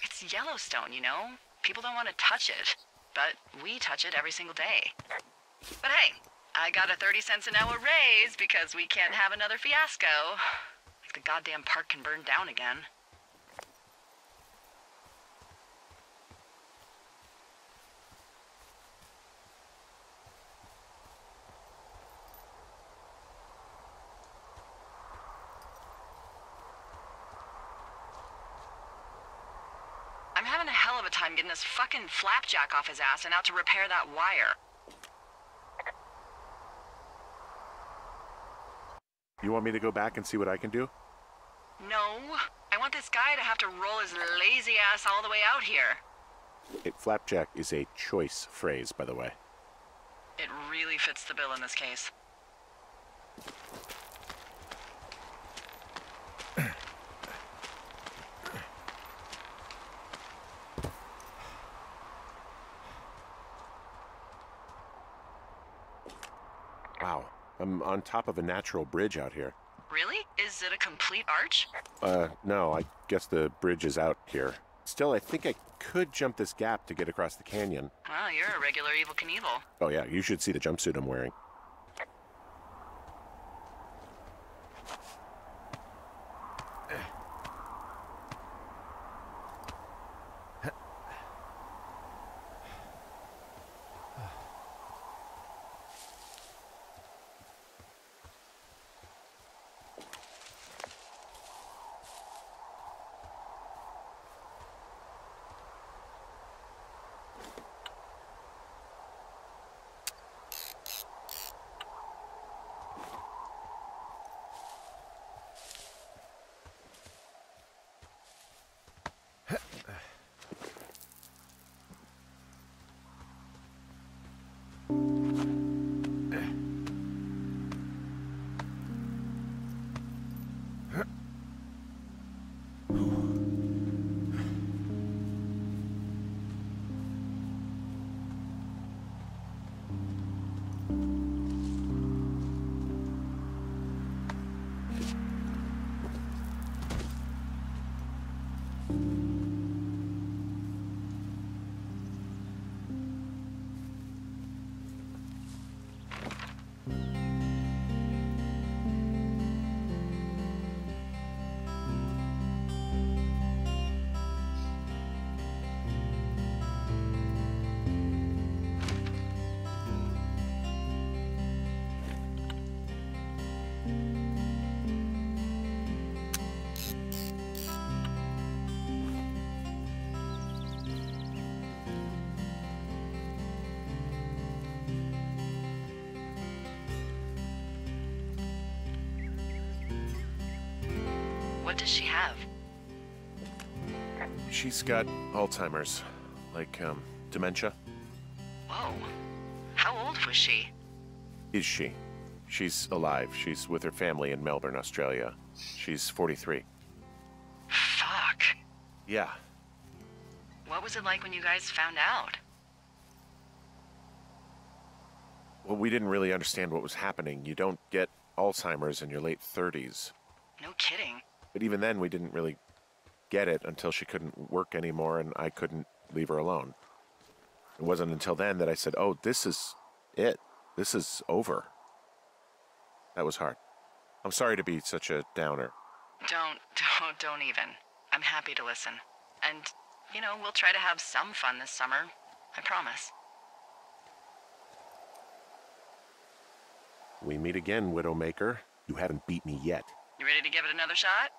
It's Yellowstone, People don't want to touch it. But we touch it every single day. But hey, I got a 30 cents an hour raise because we can't have another fiasco. the goddamn park can burn down again. I'm having a hell of a time getting this fucking flapjack off his ass and out to repair that wire. You want me to go back and see what I can do? No. I want this guy to have to roll his lazy ass all the way out here. Flapjack is a choice phrase, by the way. It really fits the bill in this case. Wow, I'm on top of a natural bridge out here. Really? Is it a complete arch? No, I guess the bridge is out here. Still, I think I could jump this gap to get across the canyon. Well, you're a regular Evel Knievel. Oh yeah, you should see the jumpsuit I'm wearing. What does she have? She's got Alzheimer's, like, dementia. Whoa. How old was she? Is she? She's alive. She's with her family in Melbourne, Australia. She's 43. Fuck. Yeah. What was it like when you guys found out? Well, we didn't really understand what was happening. You don't get Alzheimer's in your late 30s. No kidding. But even then, we didn't really get it until she couldn't work anymore and I couldn't leave her alone. It wasn't until then that I said, oh, this is it. This is over. That was hard. I'm sorry to be such a downer. Don't even. I'm happy to listen. And, you know, we'll try to have some fun this summer. I promise. We meet again, Widowmaker. You haven't beat me yet. You ready to give it another shot?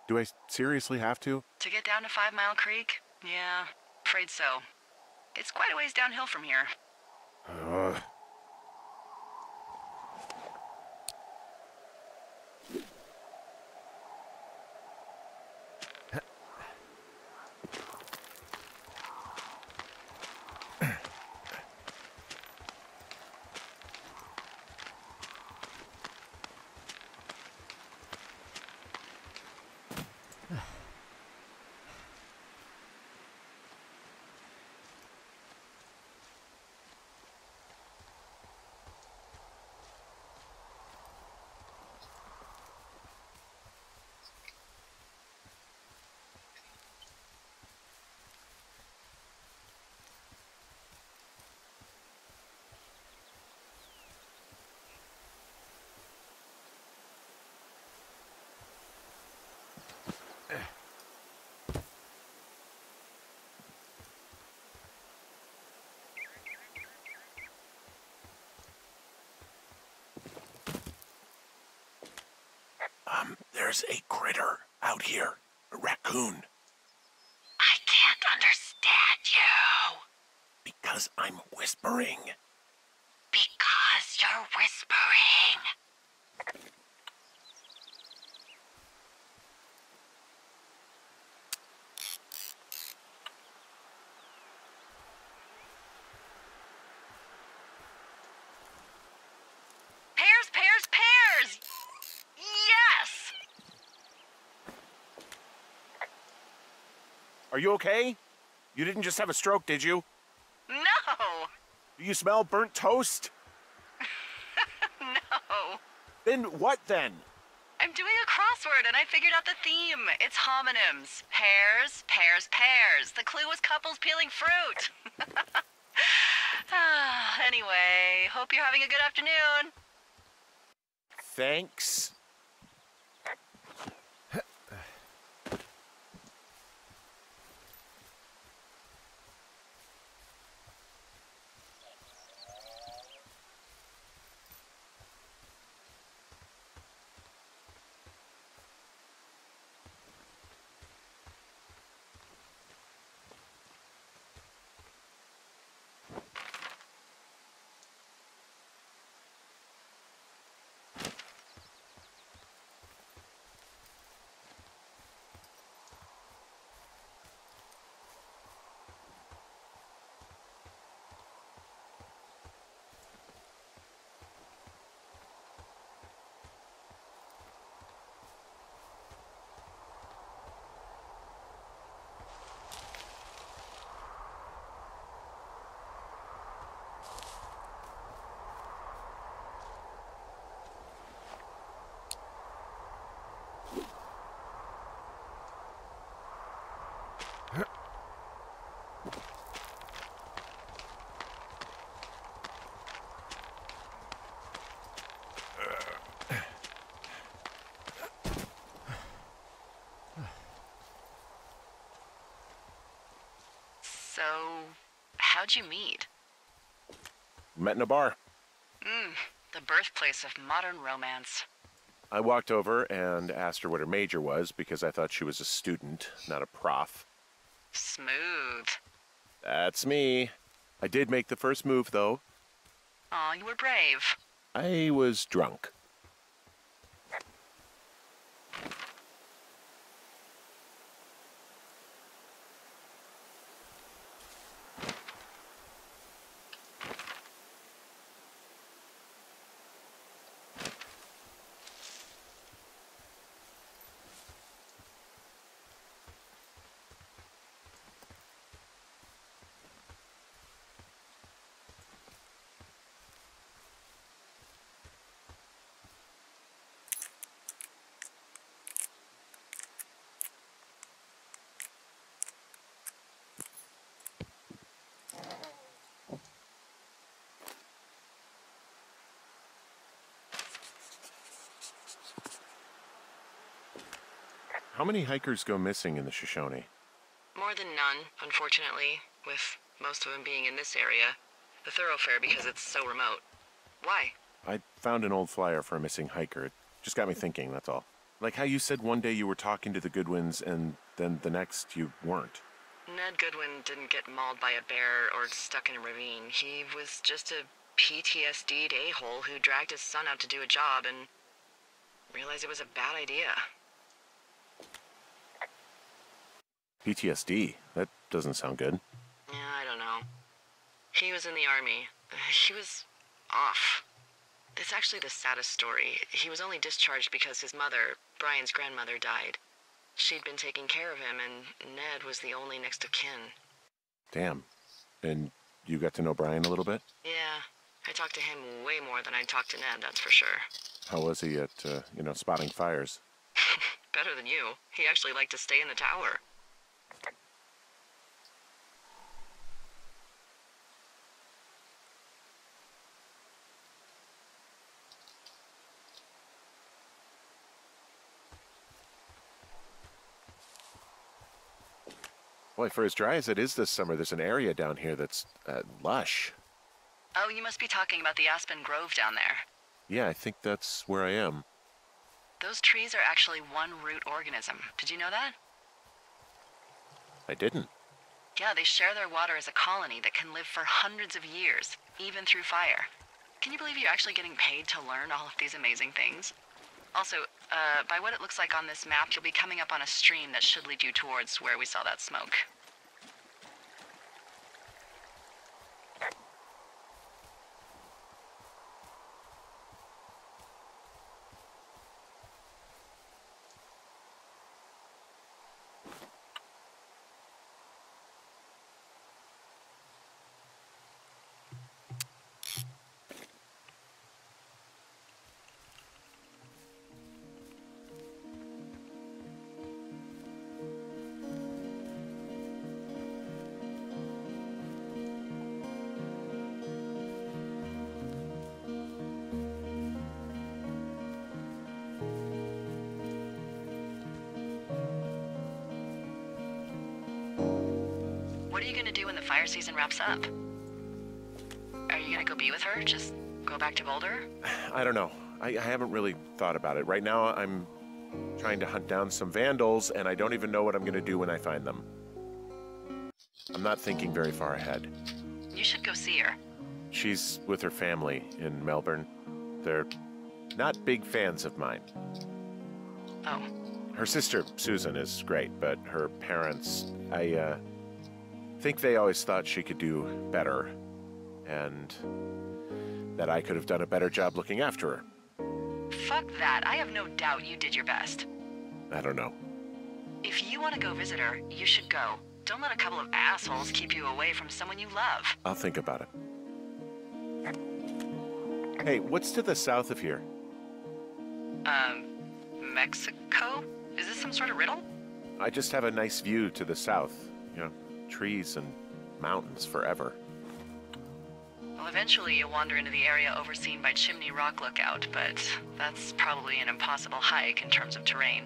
Do I seriously have to? To get down to 5 Mile Creek? Yeah, afraid so. It's quite a ways downhill from here. There's a critter out here. A raccoon. I can't understand you. Because I'm whispering. Because you're whispering. Pears, pears, pears! Yes! Are you okay? You didn't just have a stroke, did you? No! Do you smell burnt toast? No. Then what then? I'm doing a crossword and I figured out the theme. It's homonyms. Pears, pears, pears. The clue was couples peeling fruit. Anyway, hope you're having a good afternoon. Thanks. So, how'd you meet? Met in a bar. The birthplace of modern romance. I walked over and asked her what her major was because I thought she was a student, not a prof. Smooth. That's me. I did make the first move, though. Aw, you were brave. I was drunk. How many hikers go missing in the Shoshone? More than none, unfortunately, with most of them being in this area. The thoroughfare because it's so remote. Why? I found an old flyer for a missing hiker. It just got me thinking, that's all. Like how you said one day you were talking to the Goodwins and then the next you weren't. Ned Goodwin didn't get mauled by a bear or stuck in a ravine. He was just a PTSD'd a-hole who dragged his son out to do a job and realized it was a bad idea. PTSD? That doesn't sound good. Yeah, I don't know. He was in the army. He was off. It's actually the saddest story. He was only discharged because his mother, Brian's grandmother, died. She'd been taking care of him, and Ned was the only next of kin. Damn. And you got to know Brian a little bit? Yeah, I talked to him way more than I'd talked to Ned, that's for sure. How was he at, spotting fires? Better than you. He actually liked to stay in the tower. Boy, for as dry as it is this summer, there's an area down here that's lush. Oh, you must be talking about the Aspen Grove down there. Yeah, I think that's where I am. Those trees are actually one root organism. Did you know that? I didn't. Yeah, they share their water as a colony that can live for hundreds of years, even through fire. Can you believe you're actually getting paid to learn all of these amazing things? Also, by what it looks like on this map, you'll be coming up on a stream that should lead you towards where we saw that smoke. What are you gonna do when the fire season wraps up? Are you gonna go be with her? Just go back to Boulder? I don't know. I haven't really thought about it. Right now, I'm trying to hunt down some vandals, and I don't even know what I'm going to do when I find them. I'm not thinking very far ahead. You should go see her. She's with her family in Melbourne. They're not big fans of mine. Oh. Her sister, Susan, is great, but her parents, I think they always thought she could do better, and that I could have done a better job looking after her. Fuck that. I have no doubt you did your best. I don't know. If you want to go visit her, you should go. Don't let a couple of assholes keep you away from someone you love. I'll think about it. Hey, what's to the south of here? Mexico? Is this some sort of riddle? I just have a nice view to the south. You know, trees and mountains forever. Well, eventually you'll wander into the area overseen by Chimney Rock Lookout, but that's probably an impossible hike in terms of terrain.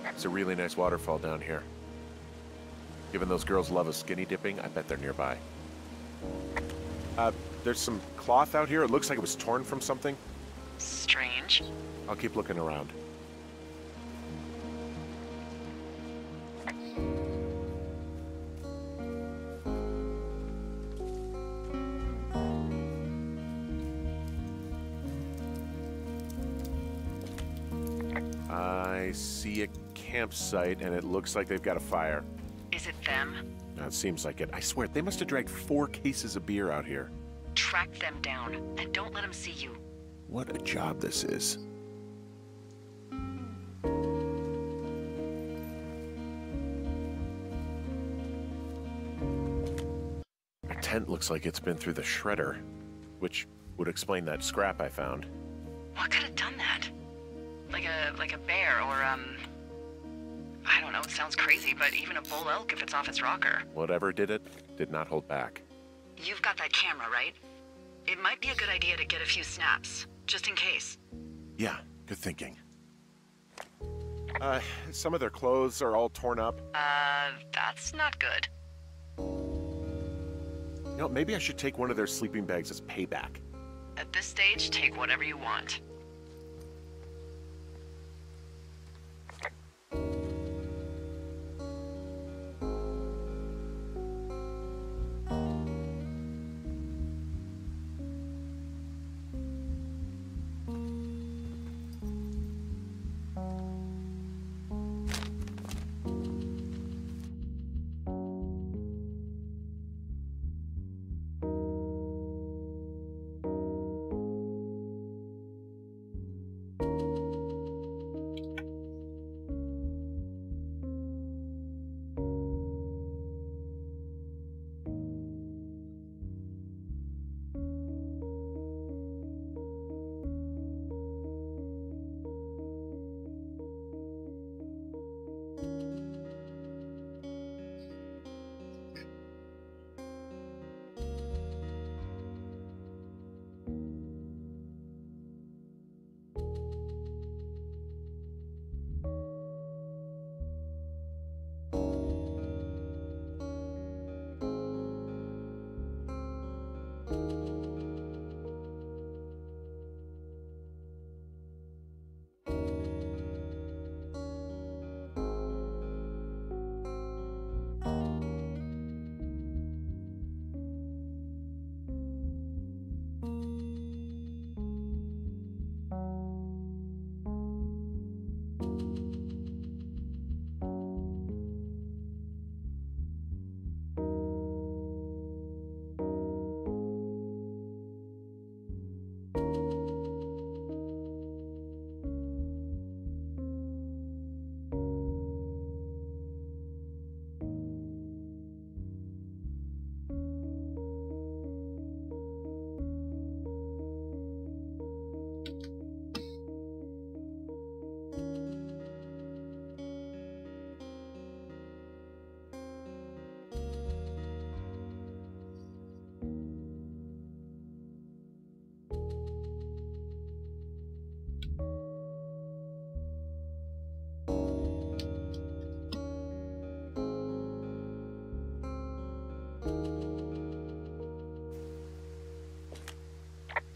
It's a really nice waterfall down here. Given those girls love a skinny dipping, I bet they're nearby. There's some cloth out here. It looks like it was torn from something. Strange. I'll keep looking around. I see a campsite, and it looks like they've got a fire. Is it them? It seems like it. I swear, they must have dragged 4 cases of beer out here. Track them down, and don't let them see you. What a job this is. The tent looks like it's been through the shredder, which would explain that scrap I found. What could have done that? Like a bear or, I don't know, it sounds crazy, but even a bull elk if it's off its rocker. Whatever did it, did not hold back. You've got that camera, right? It might be a good idea to get a few snaps, just in case. Yeah, good thinking. Some of their clothes are all torn up. That's not good. You know, maybe I should take one of their sleeping bags as payback. At this stage, take whatever you want.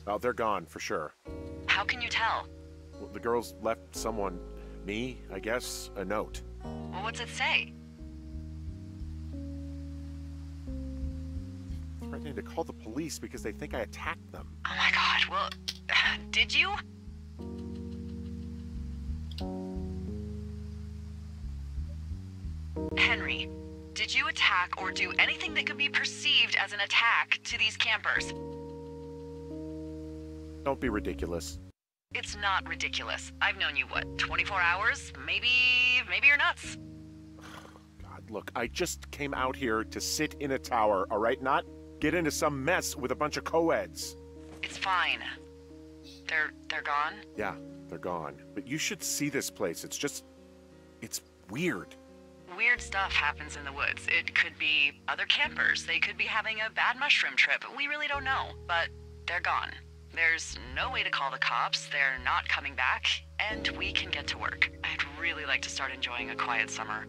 Oh, they're gone, for sure. How can you tell? Well, the girls left someone, me, I guess, a note. Well, what's it say? Threatening to call the police because they think I attacked them. Oh my god, well, did you? Henry, did you attack or do anything that could be perceived as an attack to these campers? Don't be ridiculous. It's not ridiculous. I've known you, what, 24 hours? Maybe you're nuts. God, look, I just came out here to sit in a tower, all right? Not get into some mess with a bunch of co-eds. It's fine. They're gone? Yeah, they're gone. But you should see this place. It's weird. Weird stuff happens in the woods. It could be other campers. They could be having a bad mushroom trip. We really don't know, but they're gone. There's no way to call the cops, they're not coming back, and we can get to work. I'd really like to start enjoying a quiet summer.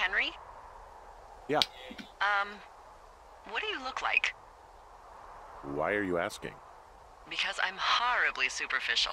Henry? Yeah. What do you look like? Why are you asking? Because I'm horribly superficial.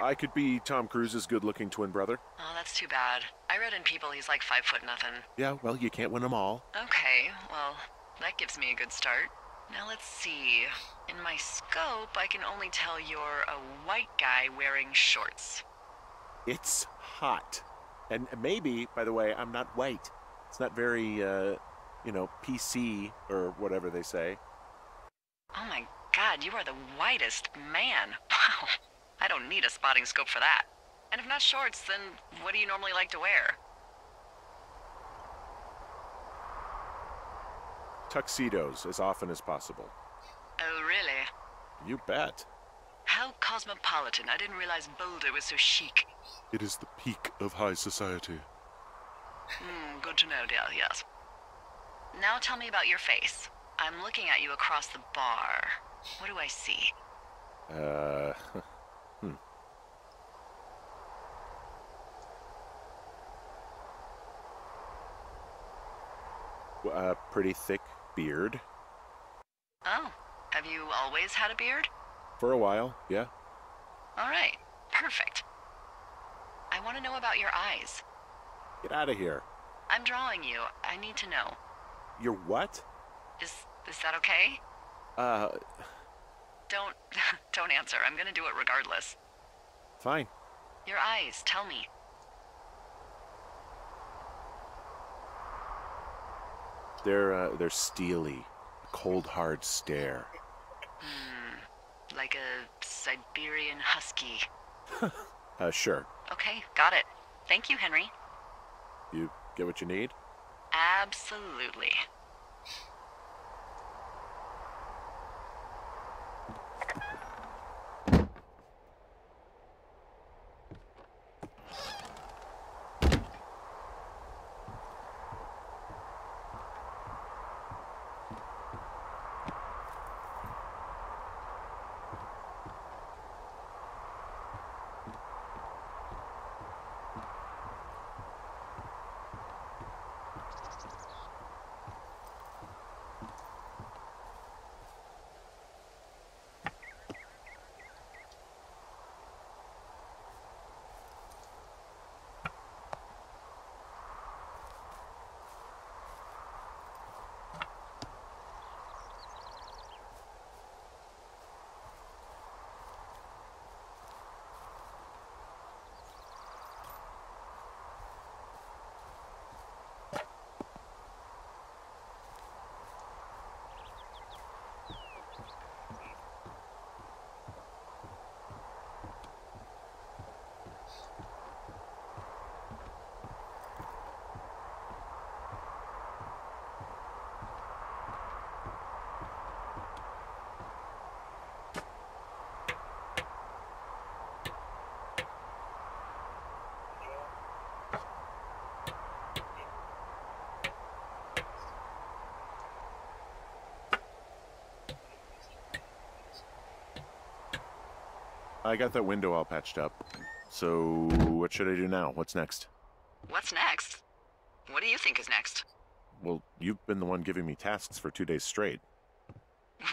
I could be Tom Cruise's good-looking twin brother. Oh, that's too bad. I read in People he's like 5 foot nothing. Yeah, well, you can't win them all. Okay, well, that gives me a good start. Now let's see. In my scope, I can only tell you're a white guy wearing shorts. It's hot. And maybe, by the way, I'm not white. It's not very, PC or whatever they say. Oh my god, you are the whitest man. Wow. I don't need a spotting scope for that. And if not shorts, then what do you normally like to wear? Tuxedos as often as possible. Oh, really? You bet. How cosmopolitan. I didn't realize Boulder was so chic. It is the peak of high society. Good to know, dear, yes. Now tell me about your face. I'm looking at you across the bar. What do I see? A pretty thick beard. Oh, have you always had a beard? For a while, yeah. All right, perfect. I want to know about your eyes. Get out of here. I'm drawing you. I need to know. Your what? Is that okay? Don't don't answer. I'm gonna do it regardless. Fine. Your eyes, tell me. They're steely. A cold, hard stare. Like a Siberian husky. Sure. Okay, got it. Thank you, Henry. You get what you need? Absolutely. I got that window all patched up. So, what should I do now? What's next? What's next? What do you think is next? Well, you've been the one giving me tasks for 2 days straight.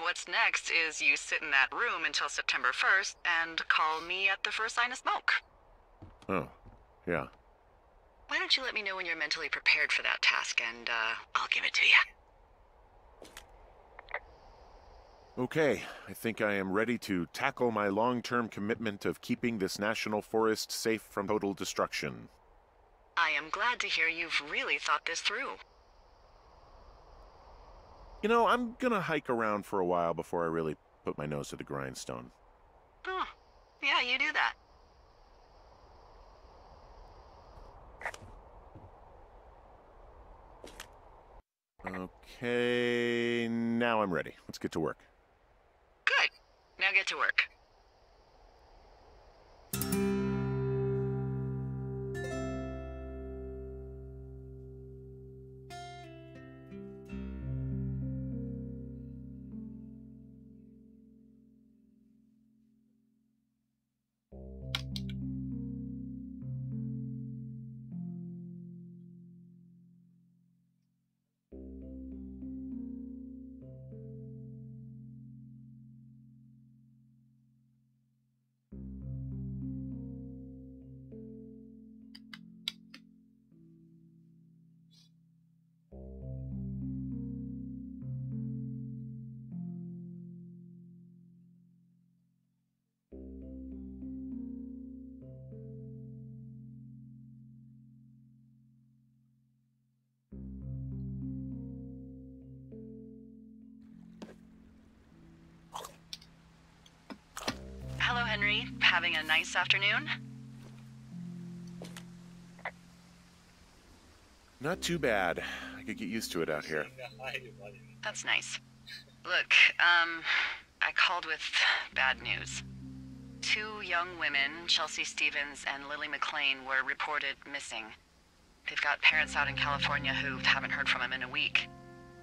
What's next is you sit in that room until September 1st and call me at the first sign of smoke. Oh, yeah. Why don't you let me know when you're mentally prepared for that task and, I'll give it to you. Okay, I think I am ready to tackle my long-term commitment of keeping this national forest safe from total destruction. I am glad to hear you've really thought this through. You know, I'm gonna hike around for a while before I really put my nose to the grindstone. Oh, yeah, you do that. Okay, now I'm ready. Let's get to work. Good. Now get to work. Henry, having a nice afternoon? Not too bad. I could get used to it out here. That's nice. Look, I called with bad news. 2 young women, Chelsea Stevens and Lily McLean, were reported missing. They've got parents out in California who haven't heard from them in a week.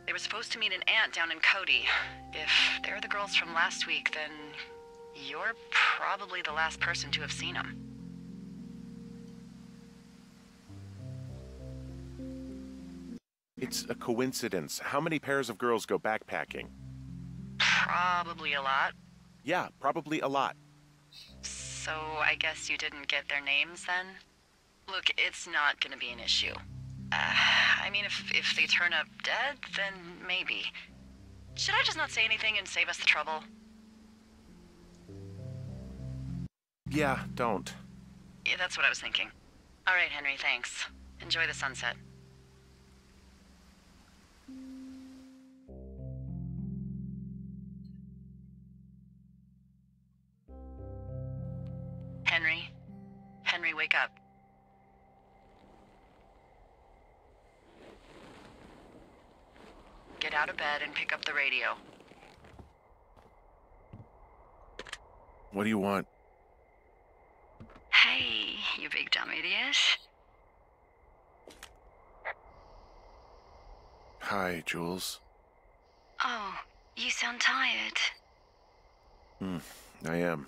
They were supposed to meet an aunt down in Cody. If they're the girls from last week, then you're probably the last person to have seen them. It's a coincidence. How many pairs of girls go backpacking? Probably a lot. Yeah, probably a lot. So I guess you didn't get their names then? Look, it's not gonna be an issue. I mean, if they turn up dead, then maybe. Should I just not say anything and save us the trouble? Yeah, don't. Yeah, that's what I was thinking. All right, Henry, thanks. Enjoy the sunset. Henry? Henry, wake up. Get out of bed and pick up the radio. What do you want? Hey, you big dumb idiot. Hi, Jules. Oh, you sound tired. I am.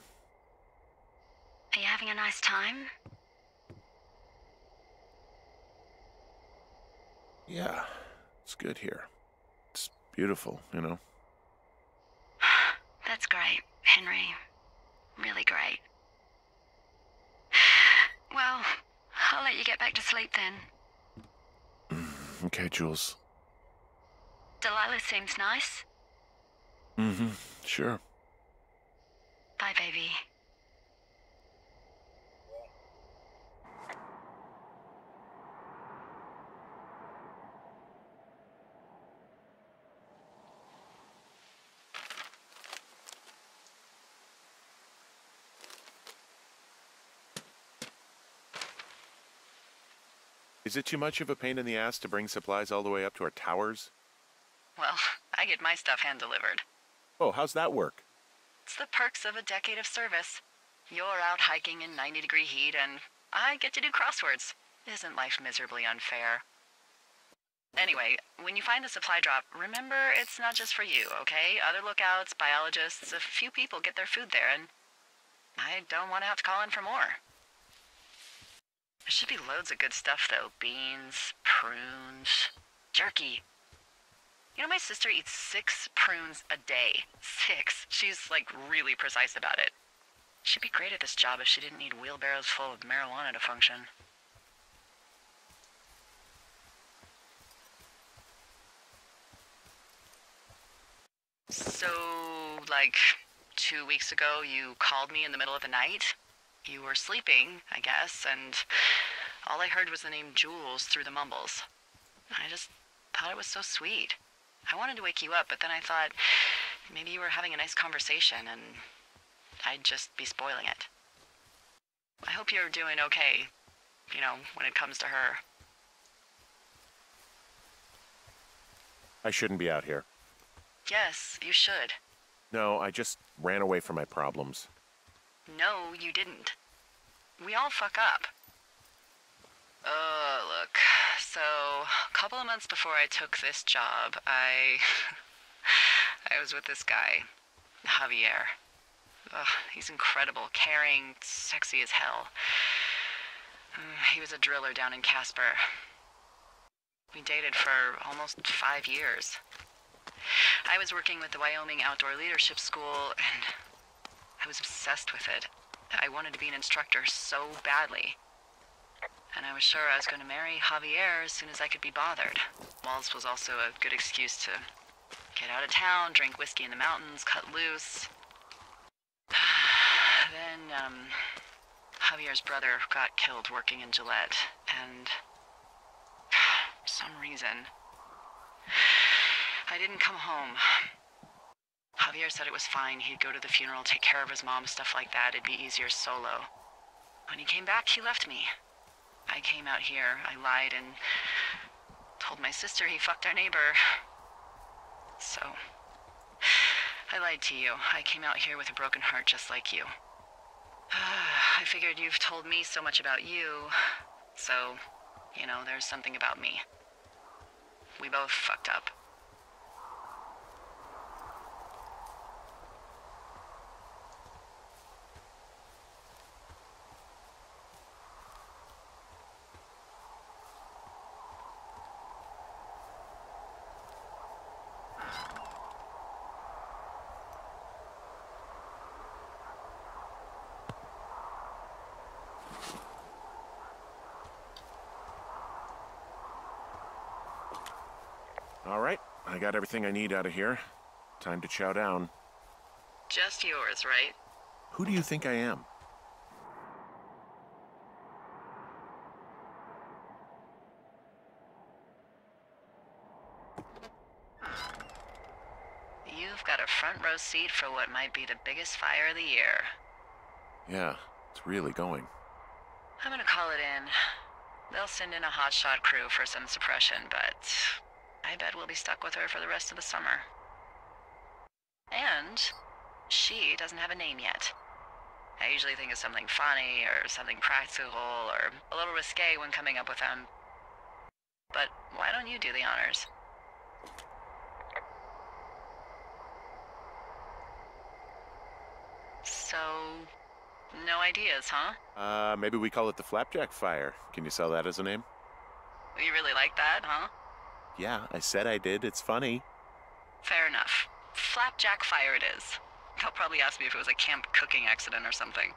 Are you having a nice time? Yeah, it's good here. It's beautiful, you know? That's great, Henry. Really great. Well, I'll let you get back to sleep then. Okay, Jules. Delilah seems nice. Sure. Bye, baby. Is it too much of a pain in the ass to bring supplies all the way up to our towers? Well, I get my stuff hand-delivered. Oh, how's that work? It's the perks of a decade of service. You're out hiking in 90-degree heat, and I get to do crosswords. Isn't life miserably unfair? Anyway, when you find the supply drop, remember it's not just for you, okay? Other lookouts, biologists, a few people get their food there, and I don't want to have to call in for more. There should be loads of good stuff, though. Beans, prunes, jerky. You know, my sister eats 6 prunes a day. 6. She's, like, really precise about it. She'd be great at this job if she didn't need wheelbarrows full of marijuana to function. So, like, 2 weeks ago, you called me in the middle of the night? You were sleeping, I guess, and all I heard was the name Jules through the mumbles. I just thought it was so sweet. I wanted to wake you up, but then I thought maybe you were having a nice conversation and I'd just be spoiling it. I hope you're doing okay, you know, when it comes to her. I shouldn't be out here. Yes, you should. No, I just ran away from my problems. No, you didn't. We all fuck up. Look, so a couple of months before I took this job, I was with this guy, Javier. Ugh, he's incredible, caring, sexy as hell. He was a driller down in Casper. We dated for almost 5 years. I was working with the Wyoming Outdoor Leadership School, and I was obsessed with it. I wanted to be an instructor so badly. And I was sure I was going to marry Javier as soon as I could be bothered. Walls was also a good excuse to get out of town, drink whiskey in the mountains, cut loose. Then, Javier's brother got killed working in Gillette, and for some reason, I didn't come home. Javier said it was fine. He'd go to the funeral, take care of his mom, stuff like that. It'd be easier solo. When he came back, he left me. I came out here, I lied, and told my sister he fucked our neighbor. So, I lied to you. I came out here with a broken heart just like you. I figured you've told me so much about you, so, you know, there's something about me. We both fucked up. All right, I got everything I need out of here. Time to chow down. Just yours, right? Who do you think I am? You've got a front row seat for what might be the biggest fire of the year. Yeah, it's really going. I'm gonna call it in. They'll send in a hotshot crew for some suppression, but I bet we'll be stuck with her for the rest of the summer. And she doesn't have a name yet. I usually think of something funny or something practical or a little risque when coming up with them. But why don't you do the honors? So, no ideas, huh? Maybe we call it the Flapjack Fire. Can you sell that as a name? You really like that, huh? Yeah, I said I did. It's funny. Fair enough. Flapjack Fire it is. They'll probably ask me if it was a camp cooking accident or something.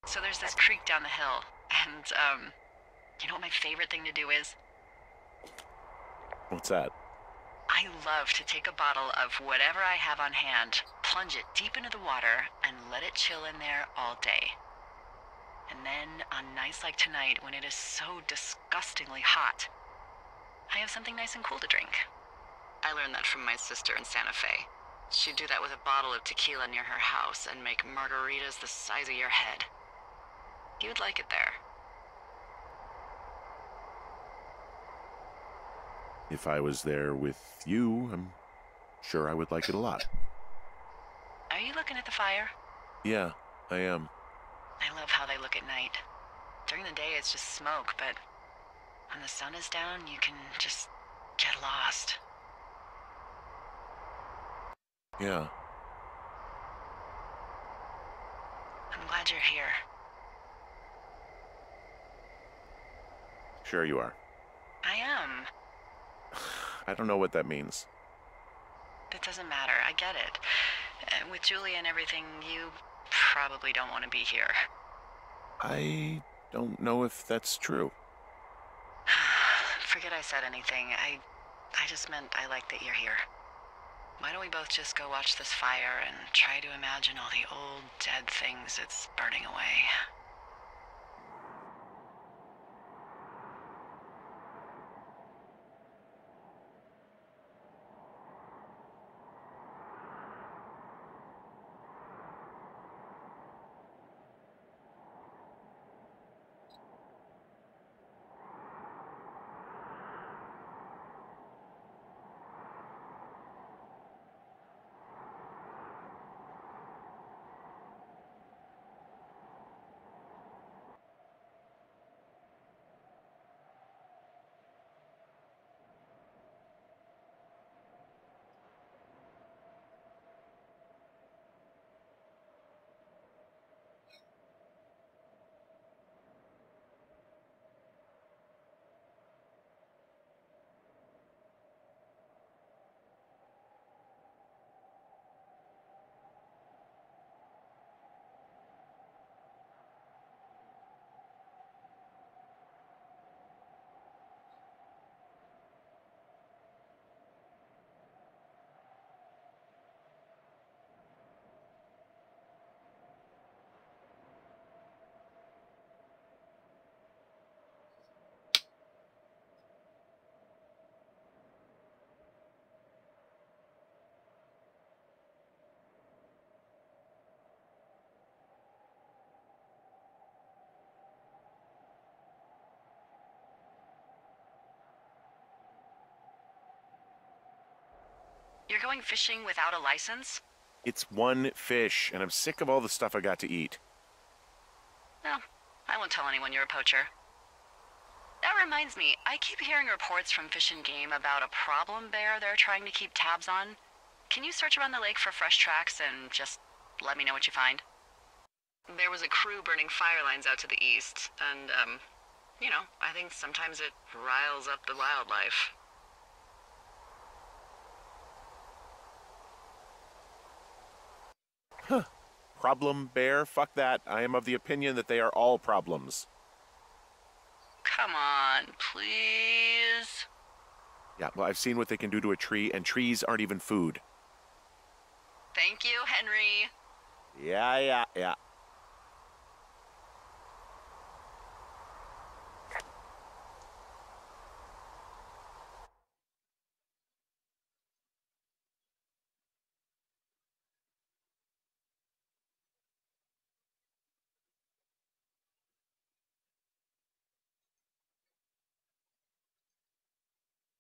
So there's this creek down the hill, and, you know what my favorite thing to do is? What's that? I love to take a bottle of whatever I have on hand, plunge it deep into the water, and let it chill in there all day. And then, on nights like tonight, when it is so disgustingly hot, I have something nice and cool to drink. I learned that from my sister in Santa Fe. She'd do that with a bottle of tequila near her house and make margaritas the size of your head. You'd like it there. If I was there with you, I'm sure I would like it a lot. Are you looking at the fire? Yeah, I am. I love how they look at night. During the day, it's just smoke, but when the sun is down, you can just get lost. Yeah. I'm glad you're here. Sure you are. I am. I don't know what that means. It doesn't matter. I get it. With Julia and everything, you probably don't want to be here. I don't know if that's true. Forget I said anything. I just meant I like that you're here. Why don't we both just go watch this fire and try to imagine all the old, dead things it's burning away? You're going fishing without a license? It's one fish, and I'm sick of all the stuff I got to eat. No, I won't tell anyone you're a poacher. That reminds me, I keep hearing reports from Fish and Game about a problem bear they're trying to keep tabs on. Can you search around the lake for fresh tracks and just let me know what you find? There was a crew burning fire lines out to the east, and, you know, I think sometimes it riles up the wildlife. Huh. Problem bear? Fuck that. I am of the opinion that they are all problems. Come on, please. Yeah, well, I've seen what they can do to a tree, and trees aren't even food. Thank you, Henry. Yeah.